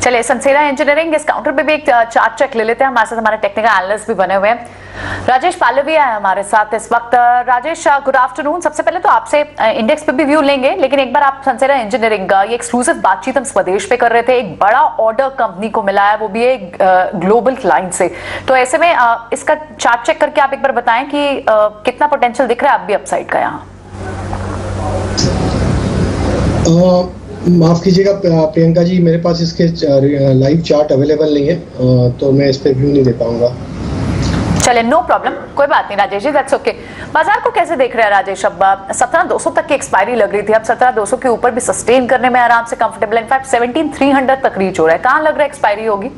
चलिए सनसेरा इंजीनियरिंग इस काउंटर पे भी एक चार्ट चेक ले लेते हैं। हमारे साथ हमारे टेक्निकल एनालिस्ट भी बने हुए हैं, राजेश पालवी है हमारे साथ इस वक्त। Rajesh good afternoon. सबसे पहले तो आपसे इंडेक्स पे भी व्यू लेंगे, लेकिन एक बार आप सनसेरा इंजीनियरिंग ये एक्सक्लूसिव बातचीत हम स्वदेश पे कर रहे थे, एक बड़ा ऑर्डर कंपनी को मिला है, वो भी एक ग्लोबल क्लाइंट से। तो ऐसे में इसका चार्ट चेक करके आप एक बार बताएं कि कितना पोटेंशियल दिख रहा है अब भी अपसाइड का यहाँ। माफ कीजिएगा प्रियंका जी, मेरे पास इसके लाइव चार्ट अवेलेबल नहीं है, तो मैं इस पे व्यू नहीं दे पाऊंगा। चले नो प्रॉब्लम, कोई बात नहीं राजेश जी, दैट्स ओके। बाजार को कैसे देख रहे हैं राजेश? अब 17,200 तक की एक्सपायरी लग रही थी, अब 17,200 के ऊपर भी सस्टेन करने में आराम से कंफर्टेबल, इनफैक्ट 17,300 तक रीच हो रहा है। कहां लग रहा है एक्सपायरी होगी?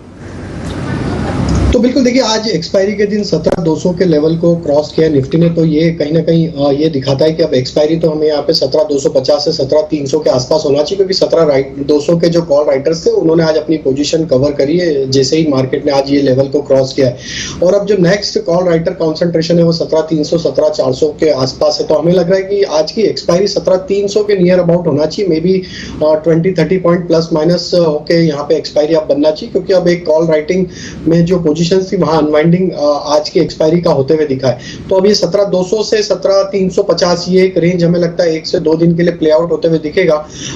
तो बिल्कुल देखिए, आज एक्सपायरी के दिन 17,200 के लेवल को क्रॉस किया निफ्टी ने, तो ये कहीं ना कहीं ये दिखाता है कि अब एक्सपायरी तो हमें यहाँ पे 17,250 से 17,300 के आसपास होना चाहिए, क्योंकि 17,200 के जो कॉल राइटर्स थे उन्होंने आज अपनी पोजीशन कवर करी है जैसे ही मार्केट ने आज ये लेवल को क्रॉस किया है। और अब जो नेक्स्ट कॉल राइटर कॉन्सेंट्रेशन है वो 17,300 17,400 के आसपास है, तो हमें लग रहा है कि आज की एक्सपायरी 17,300 के नियर अबाउट होना चाहिए, may be 20-30 point plus minus होके यहाँ पे एक्सपायरी अब बनना चाहिए, क्योंकि अब एक कॉल राइटिंग में जो थी वहां अनवाइंडिंग आज की एक्सपायरी का होते हुए दिखा है। तो अब ये 17,200 से 17,350 ये एक रेंज हमें लगता है 1 से 2 दिन के लिए प्ले आउट होते हुए दिखेगा।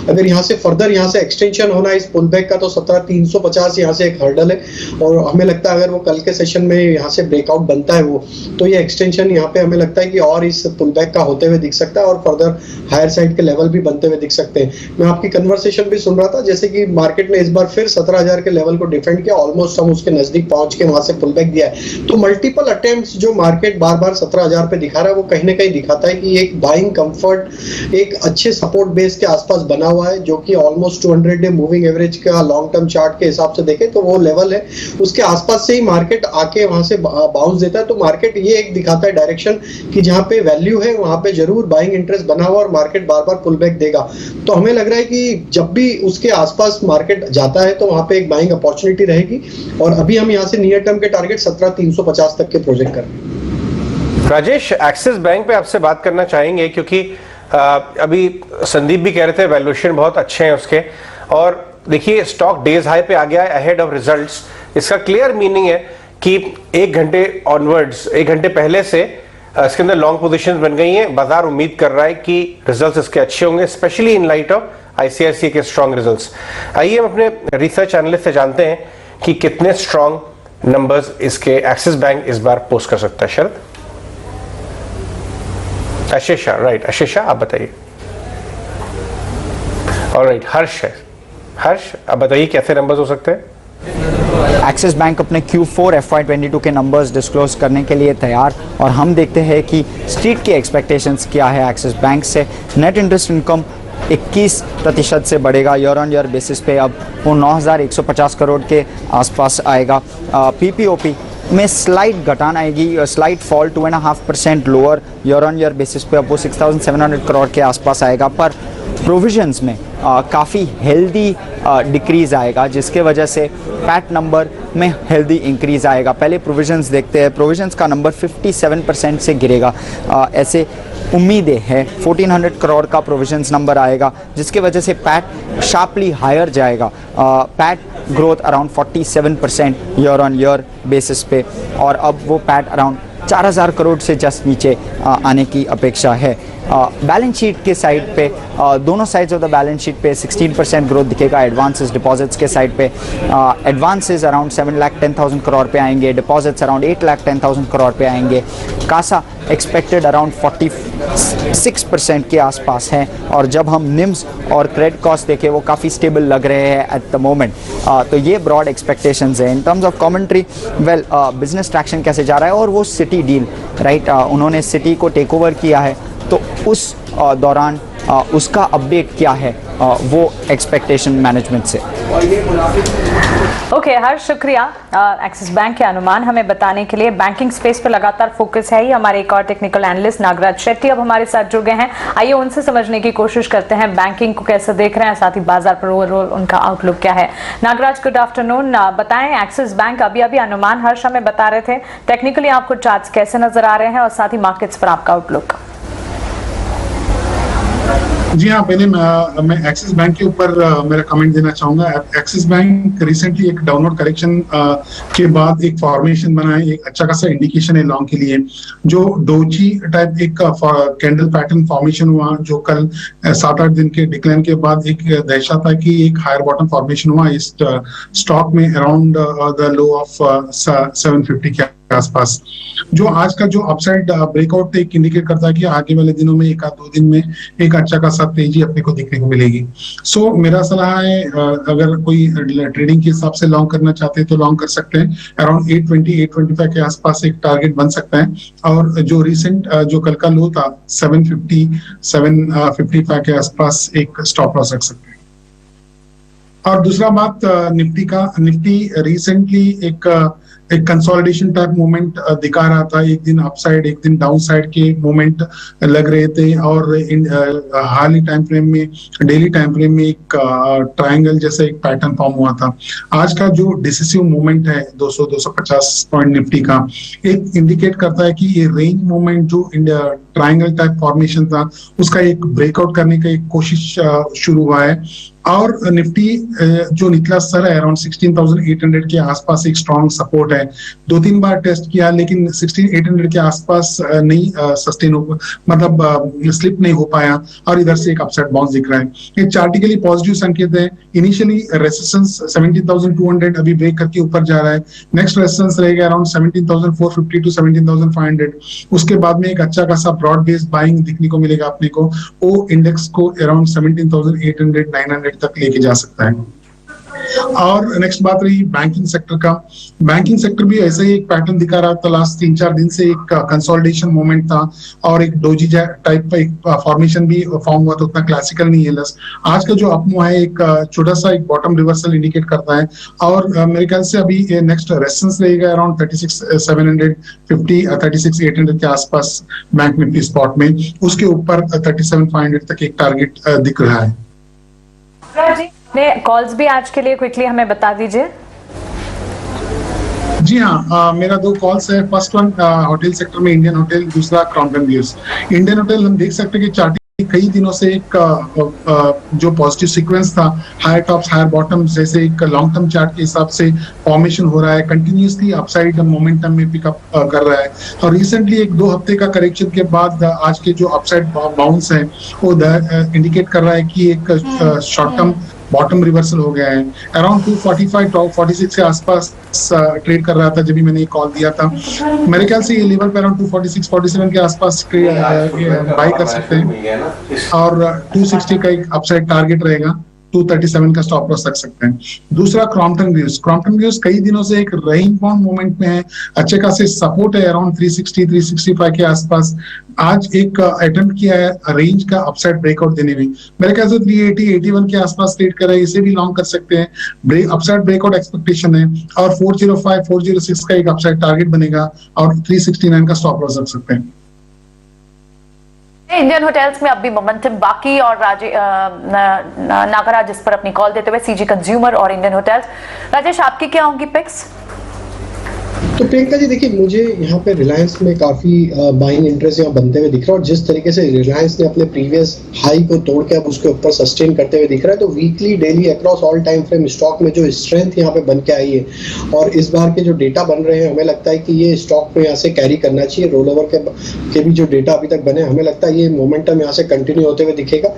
अगर यहाँ से फर्दर यहाँ से एक्सटेंशन होना इस पुल बैक का, तो 17,350 यहाँ से एक हर्डल है, और हमें लगता है अगर वो कल के सेशन में यहाँ से ब्रेकआउट बनता है वो, तो ये एक्सटेंशन यहाँ पे हमें लगता है कि और इस पुल बैक का होते हुए दिख सकता है, और फर्दर हायर साइड के लेवल भी बनते हुए दिख सकते हैं। मैं आपकी कन्वर्सेशन भी सुन रहा था, जैसे कि मार्केट ने इस बार फिर 17,000 के लेवल को डिफेंड किया, ऑलमोस्ट हम उसके नजदीक पहुंच के वहां से पुल बैक दिया है। तो मल्टीपल अटेम्प्ट्स जो मार्केट बार बार 17,000 पे दिखा रहा है, वो कहीं ना कहीं दिखाता है कि एक बाइंग कंफर्ट एक अच्छे सपोर्ट बेस के आसपास बना हुआ है, जो कि ऑलमोस्ट 200 डे मूविंग एवरेज का लॉन्ग टर्म चार्ट के हिसाब से देखें तो वो लेवल है, उसके आसपास से ही मार्केट आके वहां से बाउंस देता है। तो मार्केट ये एक दिखाता है डायरेक्शन कि जहां पे वैल्यू है वहां पे जरूर बाइंग इंटरेस्ट बना हुआ, और मार्केट बार बार पुल बैक देगा। तो हमें लग रहा है कि जब भी उसके आसपास मार्केट जाता है तो वहां पे एक बाइंग अपॉर्चुनिटी रहेगी, और अभी हम यहाँ से नियर टर्म के टारगेट 17,350 तक के प्रोजेक्ट कर रहे हैं। राजेश, एक्सिस बैंक पे आपसे बात करना चाहेंगे, क्योंकि अभी संदीप भी कह रहे थे वैल्यूएशन बहुत अच्छे हैं उसके, और देखिए स्टॉक डेज हाई पे आ गया है अहेड ऑफ रिजल्ट्स। इसका क्लियर मीनिंग है कि 1 घंटे ऑनवर्ड्स, 1 घंटे पहले से इसके अंदर लॉन्ग पोजीशंस बन गई हैं। बाजार उम्मीद कर रहा है कि रिजल्ट्स इसके अच्छे होंगे, specially in light of ICICI के स्ट्रॉन्ग रिजल्ट्स। आइए हम अपने रिसर्च एनालिस्ट से जानते हैं कि कितने स्ट्रॉन्ग नंबर्स इसके एक्सिस बैंक इस बार पोस्ट कर सकता है। शरद, आशीषा, राइट, आशीषा आप बताइए। ऑलराइट, हर्ष है। हर्ष, आप बताइए कैसे नंबर्स हो सकते हैं? एक्सिस बैंक अपने Q4 FY22 के नंबर्स डिस्क्लोज करने के लिए तैयार, और हम देखते हैं कि स्ट्रीट की एक्सपेक्टेशंस क्या है एक्सिस बैंक से। नेट इंटरेस्ट इनकम 21% से बढ़ेगा ईयर ऑन ईयर बेसिस पे, अब वो 9,150 करोड़ के आसपास आएगा। PPOP में स्लाइट घटान आएगी, slight fall 2.5% lower year on year basis पे, अब वो 6,700 करोड़ के आसपास आएगा। पर प्रोविजंस में काफ़ी हेल्दी डिक्रीज़ आएगा, जिसके वजह से पैट नंबर में हेल्दी इंक्रीज़ आएगा। पहले प्रोविजंस देखते हैं, प्रोविजंस का नंबर 57% से गिरेगा, ऐसे उम्मीदें हैं। 1,400 करोड़ का प्रोविजंस नंबर आएगा, जिसके वजह से पैट शार्पली हायर जाएगा। PAT growth around 47% year on year basis पे, और अब वो पैट अराउंड 4,000 करोड़ से जस्ट नीचे आने की अपेक्षा है। बैलेंस शीट के साइड पे दोनों sides of the balance sheet पे 16% ग्रोथ दिखेगा। एडवांसेस डिपॉजिट्स के साइड पे एडवांसेस अराउंड 7,10,000 करोड़ पे आएंगे, डिपॉजिट्स अराउंड 8,10,000 करोड़ पे आएंगे। कासा एक्सपेक्टेड अराउंड 46% के आसपास है, और जब हम निम्स और क्रेडिट कॉस्ट देखें वो काफ़ी स्टेबल लग रहे हैं एट द मोमेंट। तो ये ब्रॉड एक्सपेक्टेशंस है। In terms of commentary, well business traction कैसे जा रहा है, और वो सिटी डील, राइट, उन्होंने सिटी को टेक ओवर किया है, तो उस दौरान उसका अपडेट क्या है वो एक्सपेक्टेशन मैनेजमेंट से। ओके हर्ष, शुक्रिया एक्सिस बैंक के अनुमान हमें बताने के लिए। बैंकिंग स्पेस पर लगातार फोकस है ही। हमारे एक और टेक्निकल एनालिस्ट नागराज शेट्टी अब हमारे साथ जुड़ गए हैं। आइए उनसे समझने की कोशिश करते हैं बैंकिंग को कैसे देख रहे हैं, साथ ही बाजार पर ओवरऑल उनका आउटलुक क्या है। Nagaraj, good afternoon. बताएं, एक्सिस बैंक अभी अनुमान हर्ष हमें बता रहे थे, टेक्निकली आपको चार्ट्स कैसे नजर आ रहे हैं, और साथ ही मार्केट्स पर आपका आउटलुक। जी हाँ, पहले मैं एक्सिस बैंक के ऊपर मेरा कमेंट देना चाहूंगा। एक्सिस बैंक रिसेंटली एक डाउनवर्ड करेक्शन के बाद एक फॉर्मेशन बना है, एक अच्छा खासा इंडिकेशन है लॉन्ग के लिए। जो डोजी टाइप एक कैंडल पैटर्न फॉर्मेशन हुआ, जो कल 7-8 दिन के डिक्लाइन के बाद एक दहशत था कि एक हायर बॉटम फॉर्मेशन हुआ इस स्टॉक में अराउंड द लो ऑफ 750 के आसपास। जो आज का जो अपसाइड ब्रेकआउट एक इंडिकेट करता है कि आगे वाले दिनों में 1-2 दिन में एक अच्छा खासा तेजी अपने को देखने को मिलेगी। सो मेरा सलाह है, अगर कोई ट्रेडिंग के हिसाब से लॉन्ग करना चाहते हैं तो लॉन्ग कर सकते हैं। अराउंड 820-825 के आसपास एक टारगेट बन सकता है। और जो रिसेंट जो कल का लो था 750-755 के आसपास एक स्टॉप लॉस रख सकते हैं। और दूसरा बात निफ्टी का, निफ्टी रिसेंटली एक कंसोलिडेशन टाइप मूवमेंट दिखा रहा था। एक दिन अपसाइड एक दिन डाउन साइड के मूवमेंट लग रहे थे, और हाल ही टाइम फ्रेम में, डेली टाइम फ्रेम में एक ट्रायंगल जैसा एक पैटर्न फॉर्म हुआ था। आज का जो डिसिसिव मूवमेंट है 200-250 पॉइंट निफ्टी का, एक इंडिकेट करता है कि ये रेंज मूवमेंट जो ट्रायंगल टाइप फॉर्मेशन था उसका एक ब्रेकआउट करने का एक कोशिश शुरू हुआ है। और निफ्टी जो निचला स्तर है अराउंड 16,800 के आसपास एक स्ट्रॉन्ग सपोर्ट है। 2-3 बार टेस्ट किया, लेकिन 16,800 के आसपास नहीं सस्टेन हो, मतलब स्लिप नहीं हो पाया, और इधर से एक अपसाइड बाउंस दिख रहा है। ये चार्टिकली पॉजिटिव संकेत है। इनिशियली रेजिस्टेंस 17,200 अभी ब्रेक करके ऊपर जा रहा है। नेक्स्ट रेजिस्टेंस रहेगा अराउंड 17,450 टू 17,500। उसके बाद में एक अच्छा खासा ब्रॉड बेस्ड बाइंग दिखने को मिलेगा अपने को। वो इंडेक्स को अराउंड 17,800-900 तक लेके जा सकता है। और नेक्स्ट बात रही बैंकिंग सेक्टर का। बैंकिंग सेक्टर भी ऐसा ही एक पैटर्न दिखा रहा था लास्ट 3-4 दिन से। एक कंसोलिडेशन मोमेंट था और एक डोजी टाइप का एक फॉर्मेशन भी फॉर्म हुआ था, उतना क्लासिकल नहीं है। लस आज का जो अपमूव है एक छोटा सा एक बॉटम रिवर्सल इंडिकेट करता है। और मेरे ख्याल से अभी नेक्स्ट रेजिस्टेंस रहेगा अराउंड 36,750 36,800 के आसपास बैंक निफ्टी स्पॉट में। उसके ऊपर 37,500 तक एक टारगेट दिख रहा है। कॉल्स भी आज के लिए क्विकली हमें बता दीजिए। जी हाँ, मेरा 2 कॉल्स है। फर्स्ट वन होटल सेक्टर में इंडियन होटल, दूसरा क्रॉम्पटन व्यूज। इंडियन होटल हम देख सकते हैं कि चार्टिंग कई दिनों से एक जो पॉजिटिव सीक्वेंस था, हायर टॉप्स हायर बॉटम्स जैसे एक लॉन्ग टर्म चार्ट के हिसाब से फॉर्मेशन हो रहा है, कंटिन्यूसली अपसाइड मोमेंटम में पिकअप कर रहा है। और रिसेंटली 1-2 हफ्ते का करेक्शन के बाद आज के जो अपसाइड बाउंस है वो इंडिकेट कर रहा है कि एक शॉर्ट टर्म बॉटम रिवर्सल हो गया है। अराउंड 245-46 के आसपास ट्रेड कर रहा था जब भी मैंने कॉल दिया था। मेरे ख्याल से ये लेवल पे अराउंड 246-47 के आसपास बाई कर सकते हैं, और 260 का एक अपसाइड टारगेट रहेगा। 237 का स्टॉप लॉस रख सकते हैं। दूसरा क्रॉम्पटन व्यूज। क्रॉम्पटन व्यूज कई दिनों से एक रेंज बाउंड मूवमेंट में है, अच्छे खासे सपोर्ट है अराउंड 360-365 के आसपास। आज एक अटेम्प्ट किया है रेंज का अपसाइड ब्रेकआउट देने में। मेरे ख्याल से 380-81 के आसपास ट्रेड कर रहा है, इसे भी लॉन्ग कर सकते हैं। अपसाइड ब्रेकआउट एक्सपेक्टेशन है, और 405-406 का एक अपसाइड टारगेट बनेगा, और 369 का स्टॉप लॉस रख सकते हैं। इंडियन होटल्स में अब भी मोमेंटम बाकी, और नागरा जिस पर अपनी कॉल देते हुए सीजी कंज्यूमर और इंडियन होटल्स। राजेश, आपकी क्या होंगी पिक्स? तो प्रियंका जी देखिए, मुझे यहाँ पे रिलायंस में काफी बाइंग इंटरेस्ट यहाँ बनते हुए दिख रहा है, और जिस तरीके से रिलायंस ने अपने प्रीवियस हाई को तोड़ के अब उसके ऊपर सस्टेन करते हुए दिख रहा है, तो weekly daily across all time frame stock में जो स्ट्रेंथ यहाँ पे बन के आई है, और इस बार के जो डेटा बन रहे हैं, हमें लगता है कि ये स्टॉक को यहाँ से कैरी करना चाहिए। रोल ओवर के भी जो डेटा अभी तक बने, हमें लगता है ये मोमेंटम यहाँ से कंटिन्यू होते हुए दिखेगा।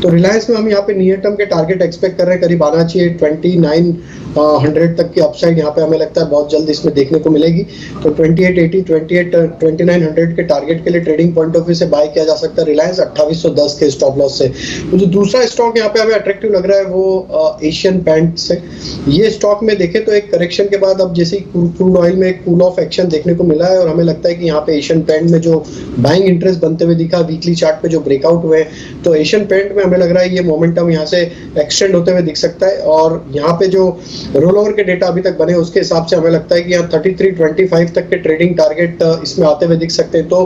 तो रिलायंस में हम यहाँ पे नियर टर्म के टारगेट एक्सपेक्ट कर रहे हैं, करीब आना चाहिए 2900 तक की अपसाइड यहाँ पे हमें लगता है बहुत जल्द इसमें देखने को मिलेगी। तो 2880, 2900 के टारगेट के लिए ट्रेडिंग पॉइंट ऑफ व्यू से बाय किया जा सकता है रिलायंस 2810 के स्टॉप लॉस से। तो जो दूसरा स्टॉक यहाँ पे हमें अट्रैक्टिव लग रहा है वो एशियन पेंट्स है। ये स्टॉक में देखें तो एक करेक्शन के बाद अब जैसे क्रूड ऑयल में एक कूल ऑफ एक्शन देखने को मिला है, और हमें लगता है कि यहाँ पे एशियन पेंट में जो बाइंग इंटरेस्ट बनते हुए दिखा वीकली चार्ट पे जो ब्रेकआउट हुए, तो एशियन पेंट में हमें लग रहा है ये मोमेंटम यहाँ से एक्सटेंड होते हुए दिख सकता है। और यहाँ पे जो रोल ओवर के डेटा अभी तक बने उसके हिसाब से हमें लगता है कि यहाँ 33.25 तक के ट्रेडिंग टारगेट इसमें आते हुए दिख सकते हैं। तो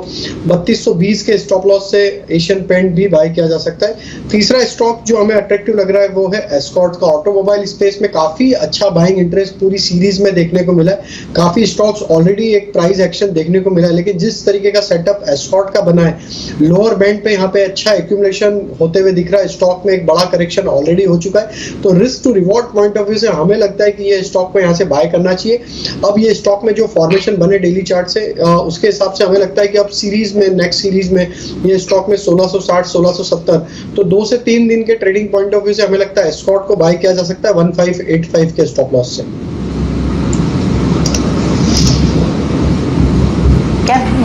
3220 के स्टॉप लॉस से एशियन पेंट भी बाय किया जा सकता है। तीसरा स्टॉक जो हमें अट्रैक्टिव लग रहा है वो है एस्कॉर्ट का। ऑटोमोबाइल स्पेस में काफी अच्छा बाइंग इंटरेस्ट पूरी सीरीज में देखने को मिला है। काफी स्टॉक्स ऑलरेडी एक प्राइस एक्शन देखने को मिला है, लेकिन जिस तरीके का सेटअप एस्कॉर्ट का बना है, लोअर बैंड पे यहाँ पे अच्छा एक्यूमुलेशन होते हुए दिख रहा है। स्टॉक में एक बड़ा करेक्शन ऑलरेडी हो चुका है, तो risk to reward point of view से हमें लगता है कि ये स्टॉक को यहाँ से बाय करना चाहिए। अब ये स्टॉक में जो फॉर्मेशन बने डेली चार्ट से उसके हिसाब से हमें लगता है कि अब सीरीज में नेक्स्ट सीरीज में ये स्टॉक में 1660 1670, तो 2 से 3 दिन के ट्रेडिंग पॉइंट ऑफ व्यू से हमें लगता है स्कॉट को बाय किया जा सकता है 1585 के स्टॉप लॉस से।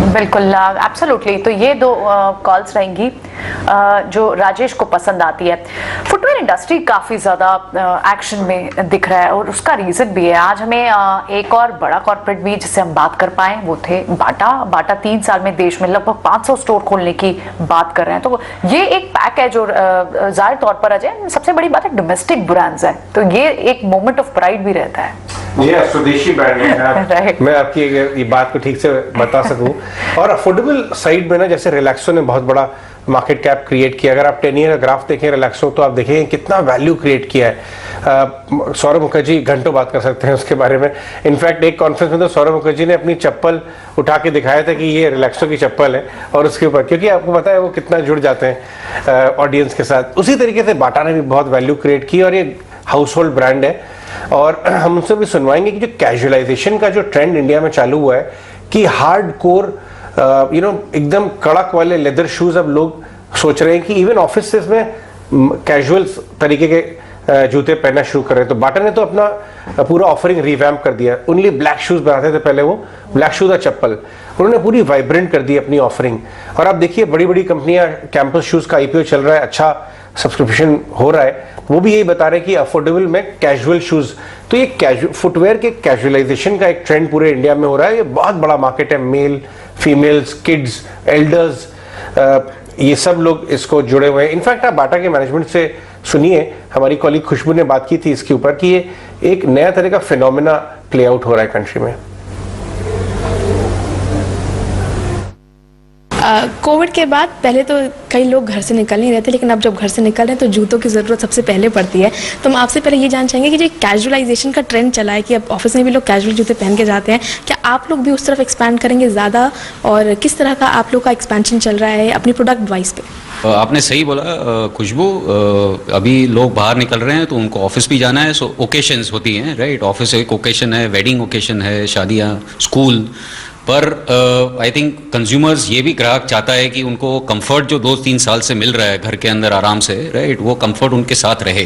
बिल्कुल, एब्सोल्युटली। तो ये दो कॉल्स रहेंगी जो राजेश को पसंद आती है। फुटवेयर इंडस्ट्री काफी ज्यादा एक्शन में दिख रहा है और उसका रीजन भी है। आज हमें एक और बड़ा कॉर्पोरेट भी जिससे हम बात कर पाए वो थे बाटा 3 साल में देश में लगभग 500 स्टोर खोलने की बात कर रहे हैं। तो ये एक पैक है जो जाहिर तौर पर अजय सबसे बड़ी बात है डोमेस्टिक ब्रांड्स है, तो ये एक मोमेंट ऑफ प्राइड भी रहता है। ये स्वदेशी ब्रांड है। मैं आपकी ये बात को ठीक से बता सकूं। और अफोर्डेबल साइड में ना, जैसे रिलैक्सो ने बहुत बड़ा मार्केट कैप क्रिएट किया। अगर आप 10 ईयर का ग्राफ देखें रिलैक्सो, तो आप देखेंगे कितना वैल्यू क्रिएट किया है। सौरभ मुखर्जी घंटों बात कर सकते हैं उसके बारे में। इनफैक्ट एक कॉन्फ्रेंस में तो सौरभ मुखर्जी ने अपनी चप्पल उठा के दिखाया था कि ये रिलैक्सो की चप्पल है, और उसके ऊपर, क्योंकि आपको पता है वो कितना जुड़ जाते हैं ऑडियंस के साथ। उसी तरीके से बाटा ने भी बहुत वैल्यू क्रिएट की और ये हाउस होल्ड ब्रांड है। और हम उनसे भी सुनवाएंगे कि जो कैजुअलाइजेशन का जो ट्रेंड इंडिया में चालू हुआ है कि हार्ड कोर एकदम कड़क वाले लेदर शूज अब लोग सोच रहे हैं कि इवन ऑफिस में कैजुअल तरीके के जूते पहनना शुरू कर रहे हैं। तो बाटा ने तो अपना पूरा ऑफरिंग रिवैम्प कर दिया। ओनली ब्लैक शूज बनाते थे पहले, वो ब्लैक शूज और चप्पल, उन्होंने पूरी वाइब्रेंट कर दी अपनी ऑफरिंग। और आप देखिए बड़ी बड़ी कंपनियां, कैंपस शूज का IPO चल रहा है, अच्छा सब्सक्रिप्शन हो रहा है, वो भी यही बता रहे हैं कि अफोर्डेबल में कैजुअल शूज। तो ये फुटवेयर के कैजुअलाइजेशन का एक ट्रेंड पूरे इंडिया में हो रहा है। ये बहुत बड़ा मार्केट है। मेल, फीमेल्स, किड्स, एल्डर्स, ये सब लोग इसको जुड़े हुए हैं। इनफैक्ट आप बाटा के मैनेजमेंट से सुनिए, हमारी कॉलीग खुशबू ने बात की थी इसके ऊपर कि ये एक नया तरह का फिनोमेना प्ले आउट हो रहा है कंट्री में। कोविड के बाद पहले तो कई लोग घर से निकल नहीं रहे थे, लेकिन अब जब घर से निकल रहे हैं तो जूतों की ज़रूरत सबसे पहले पड़ती है। तो हम आपसे पहले ये जान चाहेंगे कि जो कैजुअलाइजेशन का ट्रेंड चला है कि अब ऑफिस में भी लोग कैजुअल जूते पहन के जाते हैं, क्या आप लोग भी उस तरफ एक्सपैंड करेंगे ज़्यादा, और किस तरह का आप लोग का एक्सपेंशन चल रहा है अपनी प्रोडक्ट वाइज पे? आपने सही बोला खुशबू, अभी लोग बाहर निकल रहे हैं तो उनको ऑफिस भी जाना है, सो ओकेशंस होती हैं, राइट। ऑफिस एक ओकेशन है, वेडिंग ओकेशन है, शादियाँ, स्कूल। पर आई थिंक कंज्यूमर्स, ये भी ग्राहक चाहता है कि उनको कंफर्ट जो 2-3 साल से मिल रहा है घर के अंदर आराम से, राइट, वो कंफर्ट उनके साथ रहे।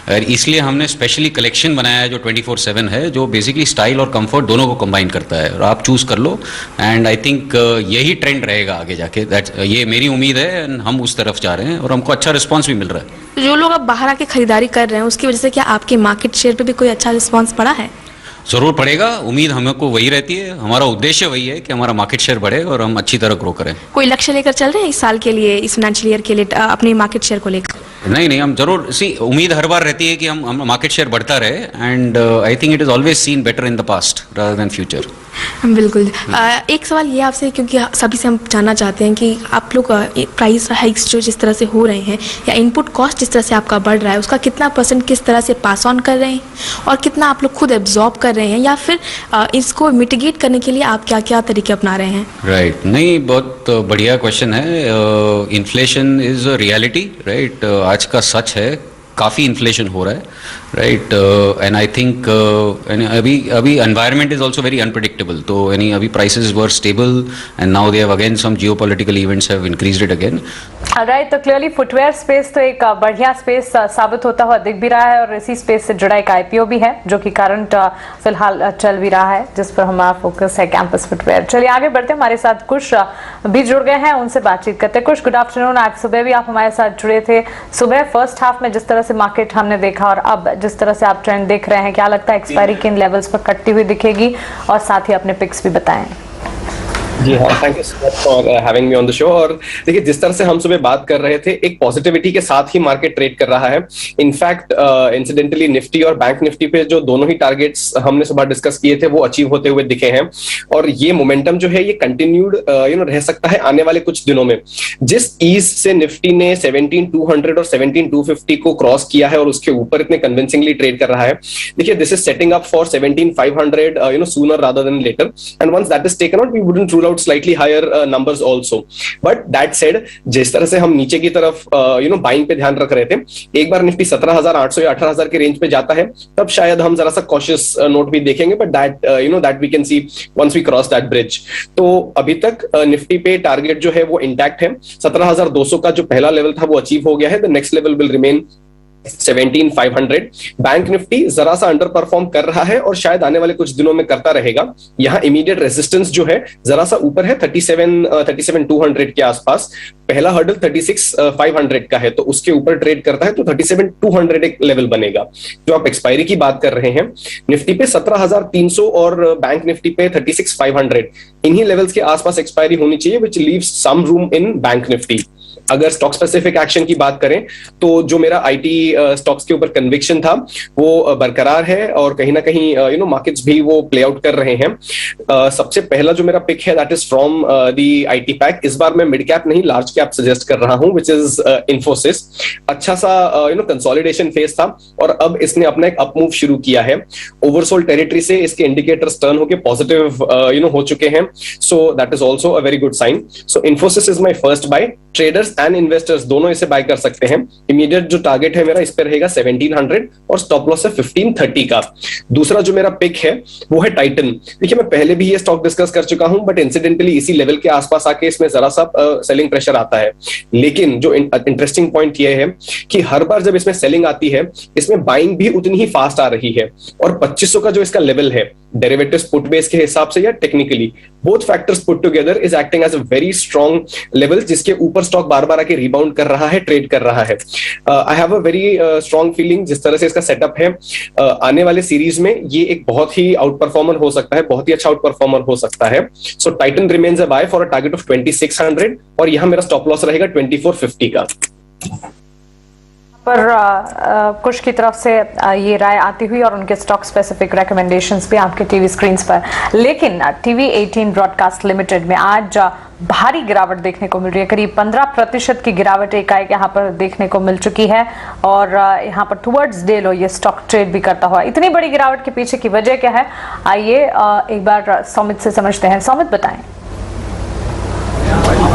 और इसलिए हमने स्पेशली कलेक्शन बनाया है जो 24/7 है, जो बेसिकली स्टाइल और कंफर्ट दोनों को कंबाइन करता है। और आप चूज कर लो, एंड आई थिंक यही ट्रेंड रहेगा आगे जाके। ये मेरी उम्मीद है, एंड हम उस तरफ जा रहे हैं और हमको अच्छा रिस्पॉन्स भी मिल रहा है। जो लोग अब बाहर आके खरीदारी कर रहे हैं उसकी वजह से क्या आपके मार्केट शेयर पे भी कोई अच्छा रिस्पॉन्स पड़ा है? जरूर पड़ेगा, उम्मीद हमको वही रहती है। हमारा उद्देश्य वही है कि हमारा मार्केट शेयर बढ़े और हम अच्छी तरह ग्रो करें। कोई लक्ष्य लेकर चल रहे हैं इस साल के लिए, इस फाइनेंशियल ईयर के लिए, अपने मार्केट शेयर को लेकर? नहीं, हम जरूर उम्मीद हर बार रहती है कि हम मार्केट शेयर बढ़ता रहे, and I think it is always seen better in the past rather than future. बिल्कुल। एक सवाल ये आपसे, क्योंकि सभी से हम जानना चाहते हैं कि आप लोग प्राइस हाइक्स जो जिस तरह से हो रहे हैं या इनपुट कॉस्ट जिस तरह से आपका बढ़ रहा है, उसका कितना % किस तरह से पास ऑन कर रहे हैं, और कितना आप लोग खुद एब्जॉर्ब कर रहे हैं, या फिर इसको मिटिगेट करने के लिए आप क्या क्या तरीके अपना रहे हैं? राइट, नहीं, बहुत बढ़िया क्वेश्चन है। Inflation is a reality, right. आज का सच है, काफ़ी इन्फ्लेशन हो रहा है, राइट। एंड आई थिंक अभी environment is also very unpredictable. तो अभी prices were stable and now they have again some geopolitical events have increased it again. Right, तो क्लियरली फुटवेयर स्पेस तो एक बढ़िया स्पेस साबित होता हुआ दिख भी रहा है, और इसी स्पेस से जुड़ा एक IPO भी है जो कि करंट फिलहाल चल भी रहा है, जिस पर हमारा फोकस है कैंपस फुटवेयर। चलिए आगे बढ़ते हैं, हमारे साथ कुछ भी जुड़ गए हैं, उनसे बातचीत करते हैं। कुछ गुड आफ्टरनून। आज सुबह भी आप हमारे साथ जुड़े थे। सुबह फर्स्ट हाफ में जिस तरह से मार्केट हमने देखा और अब जिस तरह से आप ट्रेंड देख रहे हैं, क्या लगता है एक्सपायरी किन लेवल्स पर कटती हुई दिखेगी, और साथ ही अपने पिक्स भी बताएं। जी हाँ, thank you so much for having me on the show. और देखिए, जिस तरह से हम सुबह बात कर रहे थे, एक पॉजिटिविटी के साथ ही मार्केट ट्रेड कर रहा है। इनफैक्ट इंसिडेंटली निफ्टी और बैंक निफ्टी पे जो दोनों ही टारगेट्स हमने सुबह डिस्कस किए थे वो अचीव होते हुए दिखे हैं, और ये मोमेंटम जो है ये कंटिन्यूड रह सकता है आने वाले कुछ दिनों में। जिस ईज से निफ्टी ने 17,200 और 17,250 को क्रॉस किया है और उसके ऊपर इतने कन्विंसिंगली ट्रेड कर रहा है, देखिए this is setting up for 17,500 sooner rather than later, and once that is taken out we wouldn't rule out slightly higher numbers also. But that said, जिस तरह से हम नीचे की तरफ बाइंग पे ध्यान रख रहे थे, एक बार निफ्टी 17,800 या 18,000 के रेंज पे जाता है तब शायद हम जरा सा कॉशियस नोट भी देखेंगे, but that we can see once we cross that bridge. तो अभी तक निफ्टी पे टारगेट जो है वो इंटैक्ट है। 17,200 का जो पहला लेवल था वो अचीव हो गया है। The next level will remain 17,500। Bank Nifty जरा सा अंडर परफॉर्म कर रहा है और शायद आने वाले कुछ दिनों में करता रहेगा। यहाँ इमीडिएट रेजिस्टेंस जो है जरा सा ऊपर है 37,200 के आसपास। पहला हर्डल 36,500 का है, तो उसके ऊपर ट्रेड करता है तो 37,200 एक लेवल बनेगा। जो आप एक्सपायरी की बात कर रहे हैं, निफ्टी पे 17,300 और बैंक निफ्टी पे 36,500, इन्हीं लेवल्स के आसपास एक्सपायरी होनी चाहिए, which leaves some room in bank Nifty. अगर स्टॉक स्पेसिफिक एक्शन की बात करें तो जो मेरा आईटी स्टॉक्स के ऊपर कन्विक्शन था वो बरकरार है, और कहीं ना कहीं मार्केट्स भी वो प्ले आउट कर रहे हैं। सबसे पहला जो मेरा पिक है that is from the IT pack. इस बार मैं मिड कैप नहीं लार्ज कैप सजेस्ट कर रहा हूं, विच इज इन्फोसिस। अच्छा सा कंसोलिडेशन फेज था और अब इसने अपना एक अपमूव शुरू किया है। ओवरसोल्ड टेरिटरी से इसके इंडिकेटर्स टर्न होकर पॉजिटिव हो चुके हैं, so that is also a very good sign. So Infosys is my first buy. Traders and investors दोनों इसे बाय कर सकते हैं। इमीडिएट जो टारगेट है मेरा इस पे रहेगा 1700 और स्टॉप लॉस है 1530 का। दूसरा जो मेरा पिक है वो है टाइटन। देखिए, मैं पहले भी ये स्टॉक डिस्कस कर चुका हूं, बट इंसिडेंटली इसी लेवल के आसपास आके इसमें जरा सा सेलिंग प्रेशर आता है। लेकिन जो इंटरेस्टिंग पॉइंट ये है कि हर बार जब इसमें सेलिंग आती है, इसमें बाइंग भी उतनी ही फास्ट आ रही है। और 2500 का जो इसका लेवल है डेरिवेटिव्स पुट बेस के हिसाब से या technically, both factors put together is acting as a very strong level, जिसके ऊपर स्टॉक बार बार आके रिबाउंड कर रहा है, ट्रेड कर रहा है। I have a very strong feeling जिस तरह से इसका सेटअप है, आने वाले सीरीज में ये एक बहुत ही आउट परफॉर्मर हो सकता है, बहुत ही अच्छा आउट परफॉर्मर हो सकता है। So Titan remains a buy for a target of 2600 और यहां मेरा स्टॉप लॉस रहेगा 2450 का। पर कुछ की तरफ से ये राय आती हुई और उनके स्टॉक स्पेसिफिक रिकमेंडेशंस भी आपके टीवी स्क्रीन्स पर। लेकिन टीवी 18 ब्रॉडकास्ट लिमिटेड में आज भारी गिरावट देखने को मिल रही है। करीब 15% की गिरावट एकाएक यहाँ पर देखने को मिल चुकी है और यहाँ पर टुवर्ड्स डे लो ये स्टॉक ट्रेड भी करता हुआ। इतनी बड़ी गिरावट के पीछे की वजह क्या है, आइए एक बार सौमित से समझते हैं। सौमित, बताएं।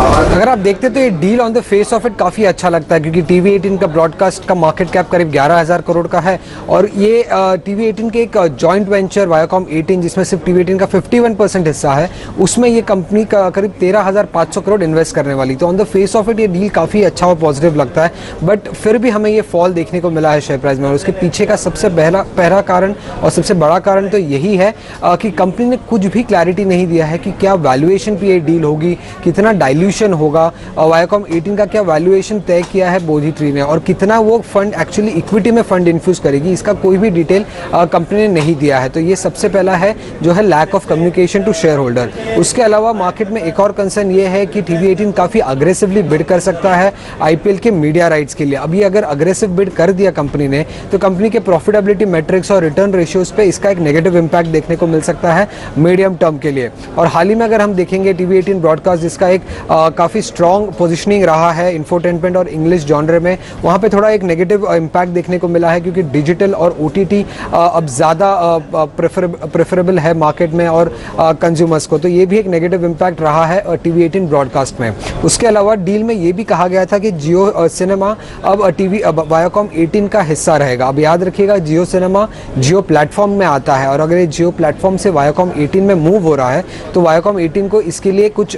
अगर आप देखते तो ये deal on the face of it काफ़ी अच्छा लगता है, क्योंकि टीवी 18 का ब्रॉडकास्ट का मार्केट कैप करीब 11,000 करोड़ का है और ये टीवी 18 के एक जॉइंट वेंचर वायाकॉम 18 जिसमें सिर्फ टीवी 18 का 51% हिस्सा है, उसमें ये कंपनी का करीब 13,500 करोड़ इन्वेस्ट करने वाली। तो on the face of it ये डील काफ़ी अच्छा और पॉजिटिव लगता है, बट फिर भी हमें ये फॉल देखने को मिला है शेयर प्राइस में। और उसके पीछे का सबसे पहला कारण और सबसे बड़ा कारण तो यही है कि कंपनी ने कुछ भी क्लैरिटी नहीं दिया है कि क्या वैल्यूएशन पे ये डील होगी, कितना डाइल्यूशन होगा, वायाकॉम 18 का क्या वैल्यूएशन तय किया है बोधी ट्री ने, और कितना वो फंड एक्चुअली इक्विटी में फंड इन्फ्यूज करेगी, इसका कोई भी डिटेल कंपनी ने नहीं दिया है। तो ये सबसे पहला है जो है lack of communication to share holder. उसके अलावा मार्केट में एक और कंसर्न ये है कि टीवी 18 काफ़ी अग्रेसिवली बिड कर सकता है आईपीएल के मीडिया राइट्स के लिए। अभी अगर अग्रेसिव बिड कर दिया कंपनी ने तो कंपनी के प्रॉफिटेबिलिटी मैट्रिक्स और रिटर्न रेशियोज पे इसका एक नेगेटिव इंपैक्ट देखने को मिल सकता है मीडियम टर्म के लिए। और हाल ही में अगर हम देखेंगे टीवी 18 ब्रॉडकास्ट जिसका एक काफ़ी स्ट्रॉन्ग पोजिशनिंग रहा है इंफोटेनमेंट और इंग्लिश जॉनर में, वहाँ पे थोड़ा एक नेगेटिव इम्पैक्ट देखने को मिला है, क्योंकि डिजिटल और ओटीटी अब ज़्यादा प्रेफरेबल है मार्केट में और कंज्यूमर्स को। तो ये भी एक नेगेटिव इम्पैक्ट रहा है टीवी 18 ब्रॉडकास्ट में। उसके अलावा डील में ये भी कहा गया था कि जियो सिनेमा अब वायाकॉम 18 का हिस्सा रहेगा। अब याद रखिएगा, जियो सिनेमा जियो प्लेटफॉर्म में आता है और अगर ये जियो प्लेटफॉर्म से वायाकॉम 18 में मूव हो रहा है तो वायाकॉम 18 को इसके लिए कुछ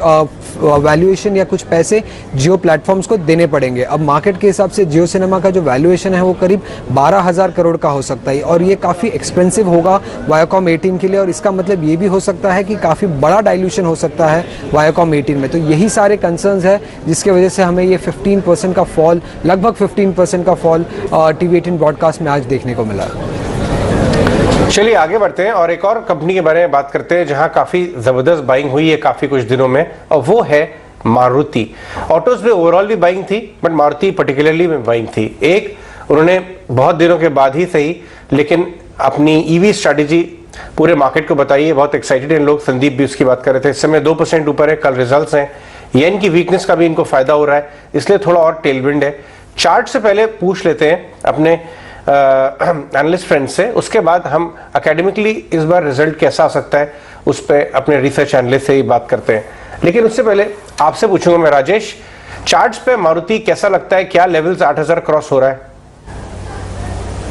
वैल्यूएशन या कुछ पैसे जियो प्लेटफॉर्म्स को देने पड़ेंगे। अब मार्केट के हिसाब से जियो सिनेमा का जो वैल्यूएशन है वो करीब 12,000 करोड़ का हो सकता है और ये काफ़ी एक्सपेंसिव होगा वायाकॉम 18 के लिए। और इसका मतलब ये भी हो सकता है कि काफ़ी बड़ा डाइल्यूशन हो सकता है वायाकॉम 18 में। तो यही सारे कंसर्न्स है जिसके वजह से हमें ये 15% का फॉल, लगभग 15% का फॉल टीवी 18 ब्रॉडकास्ट में आज देखने को मिला। चलिए आगे बढ़ते हैं और एक और कंपनी के बारे में बात करते हैं जहां काफी जबरदस्त बाइंग हुई है काफी कुछ दिनों में, और वो है मारुति। ऑटोज में ओवरऑल भी बाइंग थी, बट मारुति पर्टिकुलरली में बाइंग थी। एक, उन्होंने बहुत दिनों के बाद ही सही लेकिन अपनी ईवी स्ट्रैटेजी पूरे मार्केट को बताई है। बहुत एक्साइटेड हैं लोग, संदीप भी उसकी बात कर रहे थे। इस समय 2% ऊपर है, कल रिजल्ट्स हैं। येन की वीकनेस का भी इनको फायदा हो रहा है, इसलिए थोड़ा और टेलविंड है। चार्ट से पहले पूछ लेते हैं अपने एनालिस्ट फ्रेंड से, उसके बाद हम एकेडमिकली इस बार रिजल्ट कैसा आ सकता है उस पर अपने रिसर्च एनालिस्ट से ही बात करते हैं। लेकिन उससे पहले आपसे पूछूंगा मैं, राजेश, चार्ट्स पे मारुति कैसा लगता है? क्या लेवल्स 8000 क्रॉस हो रहा है?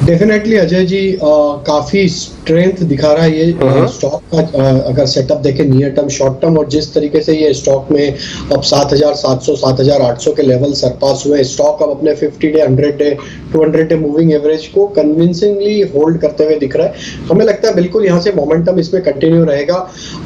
डेफिनेटली अजय जी, काफी स्ट्रेंथ दिखा रहा है ये स्टॉक का। अगर सेटअप देखें नियर टर्म, शॉर्ट टर्म, और जिस तरीके से ये स्टॉक में अब 7700 7800 के लेवल सरपास हुए, स्टॉक अब अपने 50 day 100 day 200 day moving average को कन्विंसिंगली होल्ड करते हुए दिख रहा है। हमें लगता है बिल्कुल यहाँ से मोमेंटम इसमें कंटिन्यू रहेगा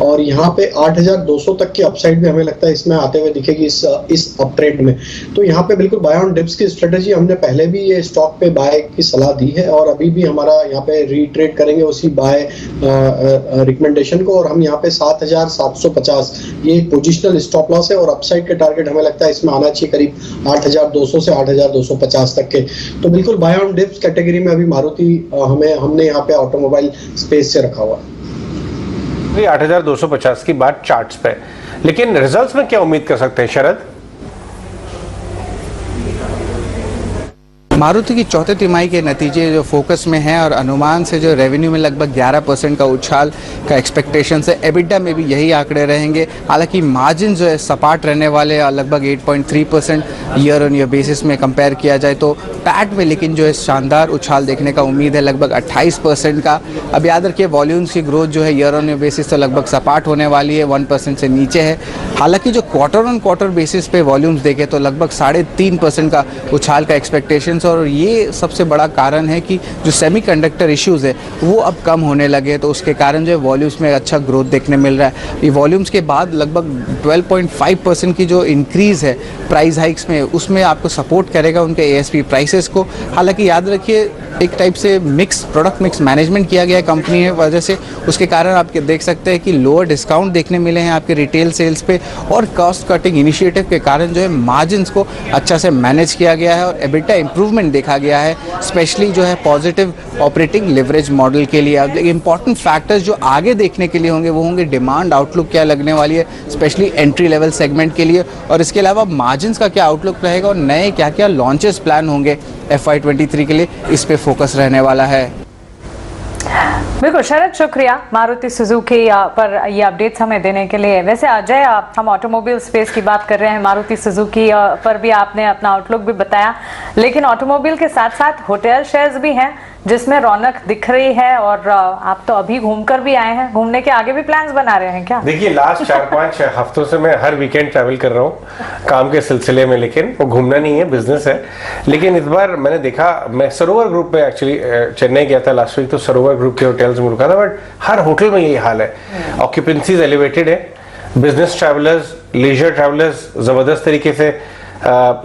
और यहाँ पे 8200 तक की अपसाइड भी हमें लगता है इसमें आते हुए दिखेगी इस अप ट्रेंड में। तो यहाँ पे बिल्कुल बाय ऑन डिप्स की स्ट्रेटेजी हमने पहले भी ये स्टॉक पे बाय की सलाह दी है और अभी भी हमारा यहाँ पे रीट्रेड करेंगे उसी बाय रिकमेंडेशन को। और हम यहाँ पे 7750 ये पोजिशनल स्टॉप लॉस है और अपसाइड के टारगेट हमें लगता है इसमें आना चाहिए करीब 8200 से 8250 तक के। तो बिल्कुल बाय ऑन डिप्स कैटेगरी में अभी मारुति हमने यहाँ पे ऑटोमोबाइल स्पेस से रखा हुआ है। 8250 की बात चार्ट्स पे, लेकिन रिजल्ट्स में क्या उम्मीद कर सकते हैं शरद? मारुति की चौथे तिमाही के नतीजे जो फोकस में हैं और अनुमान से जो रेवेन्यू में लगभग 11% का उछाल का एक्सपेक्टेशन है, एबिटा में भी यही आंकड़े रहेंगे। हालांकि मार्जिन जो है सपाट रहने वाले लगभग 8.3% ईयर ऑन ईयर बेसिस में कंपेयर किया जाए तो पैट में लेकिन जो है शानदार उछाल देखने का उम्मीद है लगभग 28% का। अब याद रखिए वॉल्यूम्स की ग्रोथ जो है ईयर ऑन ईयर बेसिस तो लगभग सपाट होने वाली है, 1% से नीचे है। हालांकि जो क्वार्टर ऑन क्वार्टर बेसिस पे वॉल्यूम्स देखें तो लगभग 3.5% का उछाल का एक्सपेक्टेशन, और ये सबसे बड़ा कारण है कि जो सेमीकंडक्टर इश्यूज़ है वो अब कम होने लगे, तो उसके कारण जो है वॉल्यूम्स में अच्छा ग्रोथ देखने मिल रहा है। ये वॉल्यूम्स के बाद लगभग 12.5% की जो इंक्रीज़ है प्राइस हाइक्स में, उसमें आपको सपोर्ट करेगा उनके ASP प्राइसेस को। हालांकि याद रखिए एक टाइप से प्रोडक्ट मिक्स मैनेजमेंट किया गया है कंपनी की वजह से, उसके कारण आप देख सकते हैं कि लोअर डिस्काउंट देखने मिले हैं आपके रिटेल सेल्स पे, और कॉस्ट कटिंग इनिशिएटिव के कारण जो है मार्जिन्स को अच्छा से मैनेज किया गया है और एबिटा इंप्रूवमेंट देखा गया है, स्पेशली जो है पॉजिटिव ऑपरेटिंग लेवरेज मॉडल के लिए। अब इंपॉर्टेंट फैक्टर्स जो आगे देखने के लिए होंगे वो होंगे डिमांड आउटलुक क्या लगने वाली है, स्पेशली एंट्री लेवल सेगमेंट के लिए, और इसके अलावा मार्जिन्स का क्या आउटलुक रहेगा और नए क्या क्या लॉन्चेस प्लान होंगे FY23 के लिए, इस पे फोकस रहने वाला है। बिल्कुल शरद, शुक्रिया मारुति सुजुकी पर ये अपडेट्स हमें देने के लिए। वैसे अजय, हम ऑटोमोबाइल स्पेस की बात कर रहे हैं, मारुति सुजुकी पर भी आपने अपना आउटलुक भी बताया, लेकिन ऑटोमोबाइल के साथ साथ होटल शेयर्स भी हैं जिसमें रौनक दिख रही है, और आप तो अभी घूमकर भी आए हैं, घूमने के आगे भी प्लान्स बना रहे हैं क्या? देखिए लास्ट 4-5 हफ्तों से मैं हर वीकेंड ट्रैवल कर रहा हूँ काम के सिलसिले में, लेकिन वो घूमना नहीं है, बिजनेस है। लेकिन इस बार मैंने देखा, मैं सरोवर ग्रुप में एक्चुअली चेन्नई गया था लास्ट वीक, तो सरोवर ग्रुप के होटल्स में रुका था, बट हर होटल में यही हाल है, ऑक्यूपेंसीज एलिवेटेड है, बिजनेस ट्रैवलर्स लीजर ट्रैवलर्स जबरदस्त तरीके से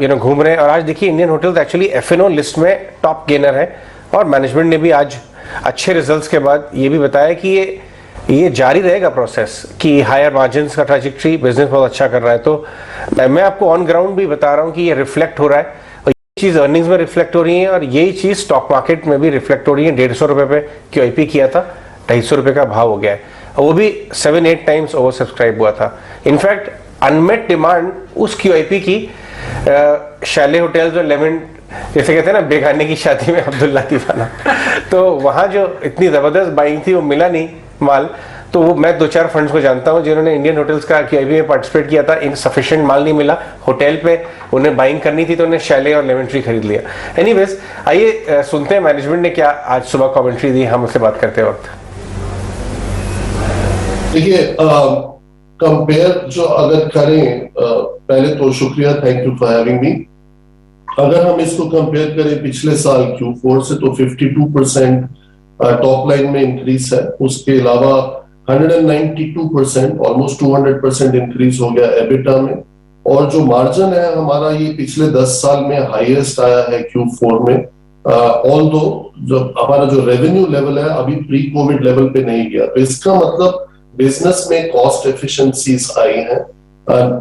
घूम रहे हैं। और आज देखिए Indian hotels actually F&O list में टॉप गेनर है, और मैनेजमेंट ने भी आज अच्छे रिजल्ट्स के बाद ये भी बताया कि ये जारी रहेगा प्रोसेस, कि हायर मार्जिन्स का ट्रैजेक्टरी, बिजनेस बहुत अच्छा कर रहा है। तो मैं आपको ऑन ग्राउंड भी बता रहा हूँ कि ये रिफ्लेक्ट हो रहा है, और ये चीज़ अर्निंग्स में रिफ्लेक्ट हो रही है, और यही चीज़ स्टॉक मार्केट में भी रिफ्लेक्ट हो रही है। 150 रुपये पे QIP किया था, 250 रुपये का भाव हो गया है, और वो भी 7-8 टाइम्स ओवर सब्सक्राइब हुआ था। इनफैक्ट अनमेट डिमांड उस QIP की शैले होटल्स और लेमन, जैसे कहते हैं ना बेगाने की शादी में अब्दुल्ला दीवाना, तो वहाँ जो इतनी ज़बरदस्त बाइंग थी वो मिला नहीं माल। तो वो मैं 2-4 फंड्स को जानता हूँ जिन्होंने इंडियन होटल्स का QIP में पार्टिसिपेट किया था, इनसफिशिएंट माल नहीं मिला होटल पे, उन्हें बाइंग करनी थी तो उन्हें शैले और लेमन ट्री खरीद लिया। एनीवेज, आइए सुनते हैं मैनेजमेंट ने क्या आज सुबह कमेंट्री दी हम उससे बात करते वक्त। देखिए कंपेयर जो अगर करें, पहले तो शुक्रिया, thank you for having me. अगर हम इसको कंपेयर करें पिछले साल Q4 से तो 52% टॉप लाइन में इंक्रीज है, उसके अलावा 192% ऑलमोस्ट 200% इंक्रीज हो गया एबिटा में, और जो मार्जिन है हमारा ये पिछले 10 साल में हाईएस्ट आया है Q4 में, ऑल्दो जब हमारा जो रेवेन्यू लेवल है अभी प्री कोविड लेवल पे नहीं गया, तो इसका मतलब बिजनेस में कॉस्ट एफिशिएंसीज आई हैं।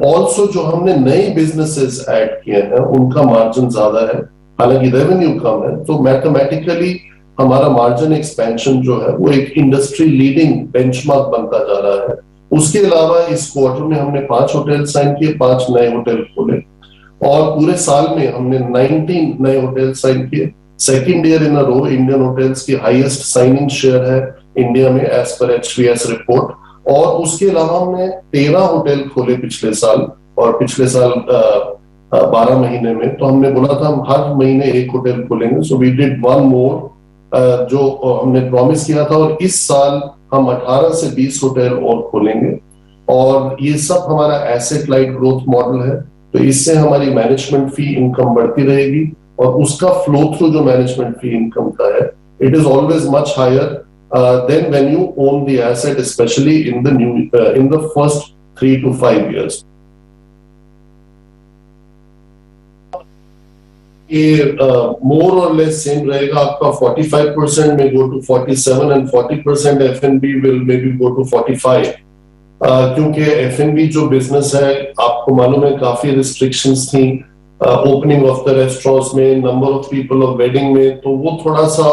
ऑल्सो जो हमने नए बिजनेसेस ऐड किए हैं उनका मार्जिन ज्यादा है, हालांकि रेवेन्यू कम है, तो मैथमेटिकली हमारा मार्जिन एक्सपेंशन जो है वो एक इंडस्ट्री लीडिंग बेंचमार्क बनता जा रहा है। उसके अलावा इस क्वार्टर में हमने 5 होटल साइन किए, 5 नए होटल खोले और पूरे साल में हमने 19 नए होटल साइन किए। Second year in a row Indian hotels की हाईएस्ट साइनिंग शेयर है इंडिया में एज पर HVS रिपोर्ट। और उसके अलावा हमने 13 होटल खोले पिछले साल, और पिछले साल 12 महीने में तो हमने बोला था हम हर महीने एक होटल खोलेंगे, सो वी डिड 1 मोर जो हमने प्रॉमिस किया था, और इस साल हम 18 से 20 होटल और खोलेंगे। और ये सब हमारा एसेट लाइट ग्रोथ मॉडल है, तो इससे हमारी मैनेजमेंट फी इनकम बढ़ती रहेगी और उसका फ्लो थ्रू जो मैनेजमेंट फी इनकम का है it is always much higher than when you own the asset, specially in the first 3 to 5 years. ये मोर और लेस सेम रहेगा, आपका 45% में go to 47 and 40% F&B will may be go to 45, क्योंकि F&B जो business है आपको मालूम है काफी रिस्ट्रिक्शंस थी ओपनिंग ऑफ द रेस्टोरेंट्स में, number of people of wedding में, तो वो थोड़ा सा